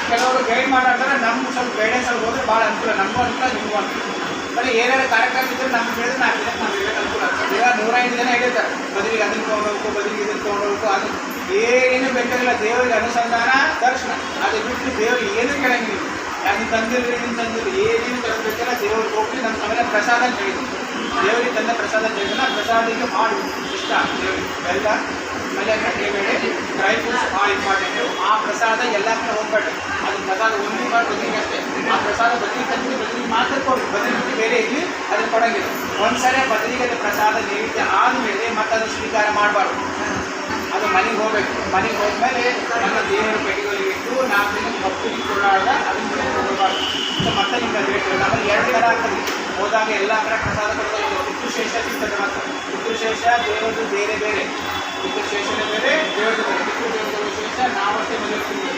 ಕೆಲವರು ಗೈಡ್ ಮಾಡೋದ್ರೆ ನಮ್ಮ ಸ್ವಲ್ಪ ಗೈಡೆನ್ಸಲ್ಲಿ ಹೋದರೆ ಭಾಳ ಅನುಕೂಲ ನಮಗೂ ಅನುಕೂಲ ನಿಮಗೂ ಅನುಕೂಲ ಬರೀ ಏನೇನು ಕಾರ್ಯಕ್ರಮ ಇದ್ದರೆ ನಮ್ಗೆ ಹೇಳಿದ್ರೆ ನಾವು ಹೇಳಕ್ಕೆ ಅನುಕೂಲ ಆಗ್ತದೆ ಈಗ 105 ಜನ ಹೇಳಿರ್ತಾರೆ ಬದಲಿಗೆ ಅದನ್ನು ತೊಗೊಂಡೋಗ್ಬೇಕು ಬದಲಿಗೆ ಇದನ್ನು ತೊಗೊಂಡೋಗ್ಬೇಕು ಅದು ಏನು ಬೇಕಾಗಿಲ್ಲ ದೇವರಿಗೆ ಅನುಸಂಧಾನ ದರ್ಶನ ಅದು ಬಿಟ್ಟು ದೇವ್ರಿಗೆ ಏನೂ ಕೇಳಂಗಿಲ್ಲ ಅದನ್ನು ತಂದಿರಲಿ ಇದನ್ನು ತಂದಿರಲಿ ಏನೇನು ತರಬೇಕಲ್ಲ ದೇವ್ರಿಗೆ ಹೋಗಿ ನಮ್ಮ ಸಮಯ ಪ್ರಸಾದ ಅಂತ ಹೇಳಿದ್ರು ದೇವರಿಗೆ ತಂದ ಪ್ರಸಾದ ಅಂತ ಹೇಳಿದ್ರೆ ಪ್ರಸಾದಿಗೆ ಮಾಡಿ ಇಷ್ಟ ದೇವರಿಗೆ ಎಲ್ಲ ಆಮೇಲೆ ಕಡಲೆಬೇಳೆ ಡ್ರೈ ಫ್ರೂಟ್ಸ್ ಭಾಳ ಇಂಪಾರ್ಟೆಂಟು ಆ ಪ್ರಸಾದ ಎಲ್ಲ ಕಡೆ ಹೋಗ್ಬೇಡ್ರಿ ಅದು ಪ್ರಸಾದ ಒಂದು ಮಾಡಿ ಬದಲಿಗೆ ಅಷ್ಟೇ ಆ ಪ್ರಸಾದ ಬದಲಿಗೆ ತಂದು ಇದು ಮಾತ್ರ ಕೊಡಿ, ಬದಲಿಗೆ ಬೇರೆ ಇರಲಿ ಅದನ್ನು ಕೊಡೋಂಗಿಲ್ಲ. ಒಂದ್ಸಲ ಬದಲಿಗೆ ಪ್ರಸಾದ ನೈವೇದ್ಯ ಆದಮೇಲೆ ಮತ್ತೆ ಅದನ್ನು ಸ್ವೀಕಾರ ಮಾಡಬಾರ್ದು. ಅದು ಮನೆಗೆ ಹೋಗ್ಬೇಕು. ಮನೆಗೆ ಹೋದ್ಮೇಲೆ ನಮ್ಮ ದೇವರ ಪೆಟ್ಟಿಗೆಗಳಿಗೆ ಇಟ್ಟು 4 ದಿನ ಭಕ್ತಿಗೆ ಕೊಳ್ಳಾಡ್ದ ಅದನ್ನು ಹೋಗಬಾರ್ದು. ಸೊ ಮತ್ತೆ ನಿಮ್ಗೆ ಅದು ಹೇಳ್ತೀವಿ. ನಮ್ಮಲ್ಲಿ 2 ಥರ ಆಗ್ತದೆ. ಹೋದಾಗ ಎಲ್ಲ ಕಡೆ ಪ್ರಸಾದ ಕೊಡ್ತಾರೆ. ಪಿತೃಶೇಷ ಸಿಗ್ತದೆ. ಮತ್ತು ಪಿತೃಶೇಷ ದೇವರದು ಬೇರೆ ಬೇರೆ, ಪಿತೃಶೇಷನೇ ಬೇರೆ, ದೇವರದು ಬೇರೆ. ಪಿತೃದೇವರ ಶೇಷ ನಾವಷ್ಟೇ ಮದುವೆ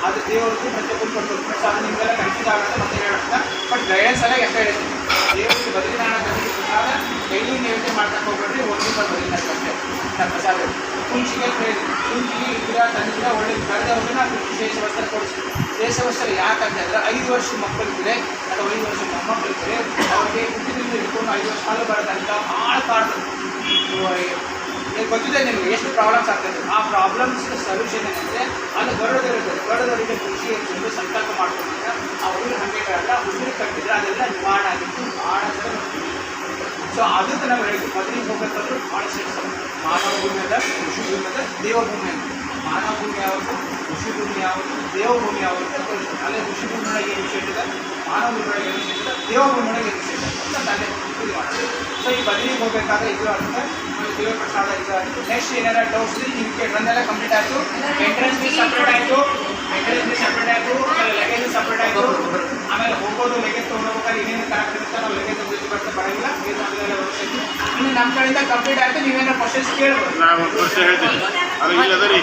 ಅದು ದೇವ್ರದ್ದು ಪ್ರತಿಯೊಬ್ಬರು ಕೊಡ್ತಾರೆ. ಸೊ ಅದು ನಿಮಗೆಲ್ಲ ಕನ್ಸಿದಾಗುತ್ತೆ ಮತ್ತೆ ಹೇಳುತ್ತಾ. ಬಟ್ ಗೈಡೆನ್ಸ್ ಎಲ್ಲ ಎಷ್ಟು ಹೇಳ್ತೀನಿ, ದೇವರಿಗೆ ಬದಲಿದಾನ ಪ್ರಸಾದ ಡೈಲಿ ನೈವೇದ್ಯ ಮಾಡ್ಕೊಂಡು ಹೋಗ್ಬೇಡ್ರಿ. ಒಂದು ಬದಲಿನ ಅಷ್ಟೇ ಪ್ರಸಾದ. ಕುಂಚಿಗೆ ಕುಂಚಿಗೆ ಇದ್ರ ತಂದಿದ್ರೆ ಒಳ್ಳೆ ಕರೆದವ್ರನ್ನ ಅದು ಶೇಷ ವಸ್ತ್ರ ಕೊಡಿಸಿ. ಶೇಷ ವಸ್ತ್ರ ಯಾಕಂತಂದ್ರೆ 5 ವರ್ಷ ಮಕ್ಕಳಿದ್ರೆ ಅಥವಾ 5 ವರ್ಷ ಮೊಮ್ಮಕ್ಕಳಿದ್ರೆ ಅವ್ರಿಗೆ ಹುಟ್ಟಿದಿಂದ ಇಟ್ಕೊಂಡು 5 ವರ್ಷ ಕಾಲ ಬರೋದಂತ ಭಾಳ ಕಾಡ್ತದೆ. ಗೊತ್ತಿದೆ ನಿಮಗೆ ಎಷ್ಟು ಪ್ರಾಬ್ಲಮ್ಸ್ ಆಗ್ತದೆ. ಆ ಪ್ರಾಬ್ಲಮ್ಸ್ ಸೊಲ್ಯೂಷನ್ ಏನಂದರೆ ಅದು ಗರುಡದವರಿಗೆ ಖುಷಿ ಅಂತಂದು ಸಂಕಲ್ಪ ಮಾಡ್ಕೊಂಡಿದ್ರೆ ಆ ಹುಡುಗರು ಹಾಗೆ ಕಾರಣ ಹುಡುಗರು ಕಟ್ಟಿದ್ರೆ ಅದೆಲ್ಲ ನಿವಾರಣೆ ಆಗಿತ್ತು ಭಾಳ ಸಲ. ಸೊ ಅದಕ್ಕೆ ನಾವು ಹೇಳಿದ್ವಿ ಮೊದಲಿಗೆ ಹೋಗ್ಬೇಕಂದ್ರೆ ಭಾಳ ಶ್ರೇಷ್ಠ. ಮಾನವ ಭೂಮಿ ಅದ, ಋಷಿ ಭೂಮಿ ಅದ, ದೇವಭೂಮಿ ಅಂತ. ಮಾನವ ಭೂಮಿ ಯಾವುದು, ಋಷಿ ಭೂಮಿ ಯಾವುದು, ದೇವಭೂಮಿ ಯಾವುದು ಅಂತ ತೋರಿಸ್ತಾರೆ. ಅಲ್ಲೇ ಋಷಿ ಭೂಮಿಯೊಳಗೆ ಏನು ವಿಶೇಷ ಇದೆ, ಮಾನವ ಭೂಮಿಯೊಳಗೆ ಏನು ವಿಶೇಷ ಇದೆ, ದೇವಭೂಮಿಯೊಳಗೆ ಏನು ವಿಶೇಷ ಇದೆ ಅಂತ ಅಲ್ಲೇ ಇದು ಮಾಡ್ತೀವಿ. ಸೊ ಈ ಬದಲಿಗೆ ಹೋಗಬೇಕಾದ್ರೆ ಇದು ಆಗುತ್ತೆ, ಆಮೇಲೆ ದೇವರ ಪ್ರಸಾದ ಇದು ಆಯಿತು. ನೆಕ್ಸ್ಟ್ ಏನಾರ ಡೌಟ್ಸ್ ಇದ್ರೆ ನೀವು ಕೇಳೋದೆಲ್ಲ ಕಂಪ್ಲೀಟ್ ಆಯಿತು. ಎಂಟ್ರೆನ್ಸ್ ಫೀಸ್ ಸಪ್ರೇಟ್ ಆಯಿತು, ಆಮೇಲೆ ಲಗೇಜ್ ಸಪ್ರೇಟ್ ಆಯಿತು. ಆಮೇಲೆ ಹೋಗೋದು ಲಗೇಜ್ ತೊಗೊಂಡೋಗ್ಬೇಕಾದ್ರೆ ಏನೇನು ಕರೆಕ್ಟ್ ಇರುತ್ತೆ ನಾವು ಲಗೇಜ್ ಬರ್ತಾ ಬರೋಂಗಿಲ್ಲ. ಇನ್ನು ನಮ್ಮ ಕಡೆಯಿಂದ ಕಂಪ್ಲೀಟ್ ಆಯಿತು. ನೀವೇನೋ ಕ್ವಶನ್ಸ್ ಕೇಳ್ಬೋದು. ನಾವು ವರ್ಷ ಹೇಳ್ತೀವಿ ಅದು ಇಲ್ಲ ಅದ ರೀ.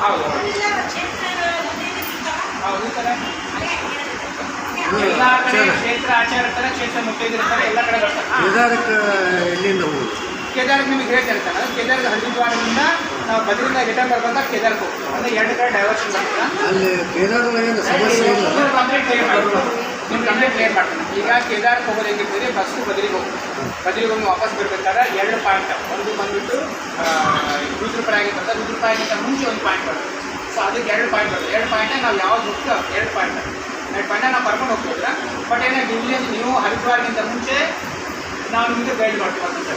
ಹೌದು ಹೌದು ಈ ಥರ ಎಲ್ಲ ಕಡೆ ಕ್ಷೇತ್ರ ಆಚಾರ ಇರ್ತಾರೆ, ಕ್ಷೇತ್ರ ಮುಖ್ಯದಿರ್ತಾರೆ, ಎಲ್ಲ ಕಡೆ ಬರ್ತಾರೆ. ಎಲ್ಲಿಂದ ಹೋಗುದು? ಕೇದಾರಕ್ಕೆ ನಿಮಗೆ ಹೇಳ್ತಿರ್ತಾರೆ. ಕೇದಾರ್ಗೆ ಹರಿದ್ವಾರದಿಂದ ನಾವು ಬದಲಿಂದ ರಿಟರ್ನ್ ಬರ್ಬೇಕ ಕೇದಾರ್ಗೆ ಹೋಗ್ತೀವಿ. ಅಂದರೆ 2 ಕಡೆ ಡೈವರ್ಷನ್ ಮಾಡ್ತೀರಾ. ಅಲ್ಲಿ ಕೇದಾರದಾಗ ಸಮಸ್ಯೆ ಇಲ್ಲ. ಕಂಪ್ಲೀಟ್ ಕ್ಲಿಯರ್ ಮಾಡ್ತೀವಿ. ನಿಮ್ಮ ಕಂಪ್ಲೀಟ್ ಕ್ಲಿಯರ್ ಮಾಡ್ತೀನಿ. ಈಗ ಕೇದಾರ್ಗೆ ಹೋಗೋದು ಹೇಗಿರ್ತೀರಿ, ಬಸ್ಸು ಬದಲಿಗೆ ಹೋಗ್ತೀವಿ. ಬದಲಿಗೆ ಹೋಗಿ ವಾಪಸ್ ಬರ್ಬೇಕಾದ್ರೆ 2 ಪಾಯಿಂಟ್. ಒಂದು ಬಂದುಬಿಟ್ಟು ರುದ್ರಪ್ರಾಯಿಗೆ ಬರ್ತದೆ. ರುದ್ರಪ್ರಾಯಿಗಿಂತ ಮುಂಚೆ ಒಂದು ಪಾಯಿಂಟ್ ಬರ್ತದೆ. ಸೊ ಅದಕ್ಕೆ 2 ಪಾಯಿಂಟ್ ಬರ್ತದೆ. 2 ಪಾಯಿಂಟ್ ನಾವು ಯಾವ್ದು ಹೋಗ್ತೀವಿ 2 ಪಾಯಿಂಟ್ ನಾವು ಕರ್ಕೊಂಡು ಹೋಗ್ತಿದ್ರ. ಬಟ್ ಏನಾಗಿ ಇಲ್ಲಿ ನೀವು ಹರಿದ್ವಾರಕ್ಕಿಂತ ಮುಂಚೆ ನಾವು ನಿಮಗೆ ಗೈಡ್ ಮಾಡ್ತೀವಿ.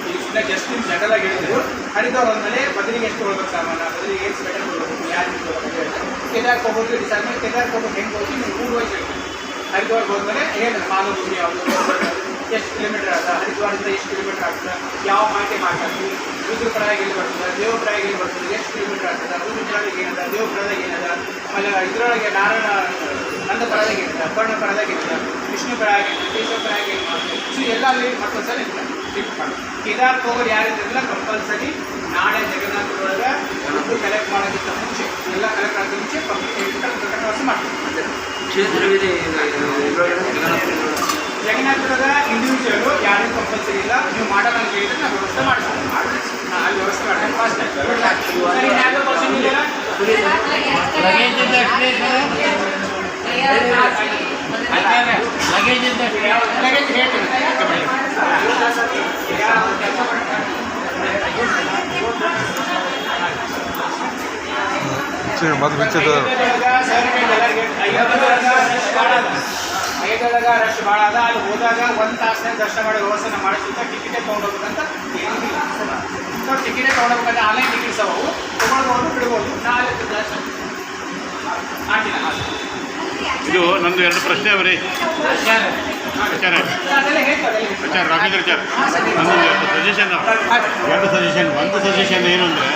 ಈಗ ಸುಮ್ಮನೆ ಜಸ್ಟ್ ನಿಮ್ಮ ಜನರಲ್ ಆಗಿ ಹೇಳಿದ್ರು. ಹರಿದ್ವಾರ ಅಂದಮೇಲೆ ಬದಲಿಗೆ ಎಷ್ಟು ಹೋಗ್ಬೇಕು ಸಾಮಾನ, ಬದಲಿಗೆ ಏನು ಸ್ವೆಟರ್ ಹೋಗ್ಬೇಕು, ಯಾರು ಕೇದಾರ್ಗೆ ಹೋಗೋದು ಡಿಸೈಡ್ ಮಾಡಿ ಕೇದಾರ್ಗೆ ಹೋಗೋದು ಹೆಂಗೆ ಹೋಗಿ ನೀವು ಊರು ವೈಸ್ ಹೇಳ್ತೀವಿ. ಹರಿದ್ವಾರಕ್ಕೆ ಹೋದ್ಮೇಲೆ ಏನು ಮಾನವ ಭೂಮಿ ಯಾವುದು, ಎಷ್ಟು ಕಿಲೋಮೀಟರ್ ಆಗ್ತದೆ, ಹರಿದ್ವಾರದಿಂದ ಎಷ್ಟು ಕಿಲೋಮೀಟರ್ ಆಗ್ತದೆ, ಯಾವ ಮಾಹಿತಿ ಮಾತಾಡ್ತೀವಿ, ರುದ್ರಪ್ರಾಯಿಗೆ ಎಲ್ಲಿ ಬರ್ತದೆ, ದೇವಪ್ರಾಯಿಗೆ ಎಲ್ಲಿ ಬರ್ತದೆ, ಎಷ್ಟು ಕಿಲೋಮೀಟರ್ ಆಗ್ತದೆ, ರುದ್ರಪ್ರಾಯಿಗೆ ಏನದ, ದೇವಪ್ರಾಯದಾಗ ಏನದ, ಆಮೇಲೆ ಇದರೊಳಗೆ ನಾರಾಯಣ ನಂದಪರಾದಾಗ ಏನದ, ಕರ್ಣಪರಾದಾಗ ಏನದ, ವಿಷ್ಣುಪರಾಗ ಏನದ, ಕೇಶವಪರಾಗ ಏನು ಮಾಡ್ತೀವಿ. ಸೊ ಎಲ್ಲ ಅಲ್ಲಿ ಮತ್ತೊಂದು ಸಲ ಲಿಫ್ಟ್ ಮಾಡಿ. ಕೇದಾರ್ಗೆ ಹೋಗೋರು ಯಾರಿದ್ರಲ್ಲ ಕಂಪಲ್ಸರಿ ನಾಳೆ ಜಗನ್ನಾಥದೊಳಗೆ ದುಡ್ಡು ಕಲೆಕ್ಟ್ ಮಾಡೋದಕ್ಕಿಂತ ಮುಂಚೆ ಎಲ್ಲ ಕಲೆಕ್ಟ್ ಆಗೋದು ಮುಂಚೆ ಪ್ರಕಟವಾಸ ಮಾಡ್ತೀವಿ. ಕ್ಷೇತ್ರವಿದೆ ಜಗನ್ನಾಥದೊಳಗೆ ಇಂಡಿವಿಜುವಲು ಯಾರಿಗೂ ಕಂಪಲ್ಸರಿ ಇಲ್ಲ. ನೀವು ಮಾಡೋಣ ಅಂತ ಹೇಳಿದ್ರೆ ನಾವು ವ್ಯವಸ್ಥೆ ಮಾಡ್ತೀವಿ. ಅಲ್ಲಿ ವ್ಯವಸ್ಥೆ ಮಾಡ್ತೀವಿ. ಫಾಸ್ಟ್ ಸರಿ. ಯಾವ್ದು ಕ್ವಶನ್ ಇದೆಯಲ್ಲ ಲಗೇಜ್ ಹೇಳ್ತೀನಿ. ಮತ್ತೆ ಮಿಂಚದ ಐದೊಳಗ ರಶ್ ಭಾಳ ಅದ. ಅಲ್ಲಿ ಹೋದಾಗ 1 ತಾಸಿನ ದರ್ಶನ ಮಾಡೋ ವ್ಯವಸ್ಥೆ ಮಾಡಿಸಿದ. ಟಿಕೆಟೇ ತೊಗೊಂಡೋಗ್ಬೇಕಂತ ಏನಿಲ್ಲ. ಸೊ ಟಿಕೆಟೇ ತೊಗೊಂಡೋಗ್ಬೇಕಂದ್ರೆ ಆನ್ಲೈನ್ ಟಿಕೆಟ್ಸ್ ಅವು ತೊಗೊಳ್ಬೋದು, ಬಿಡ್ಬೋದು. ನಾಳೆ ದರ್ಶನ ಆಗಿಲ್ಲ. ಇದು ನಂದು 2 ಪ್ರಶ್ನೆ ಅವರಿ ಆಚಾರ ಅದೆಲ್ಲ ಹೇಳ್ತಾರೆ. ಆಚಾರ ರಾಘವೇಂದ್ರ ಆಚಾರ ನನ್ನದು 2 ಸಜೆಷನ್. 2 ಸಜೆಷನ್. ಒಂದು ಸಜೆಷನ್ ಏನು ಅಂದರೆ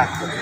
ಆಗ್ತದೆ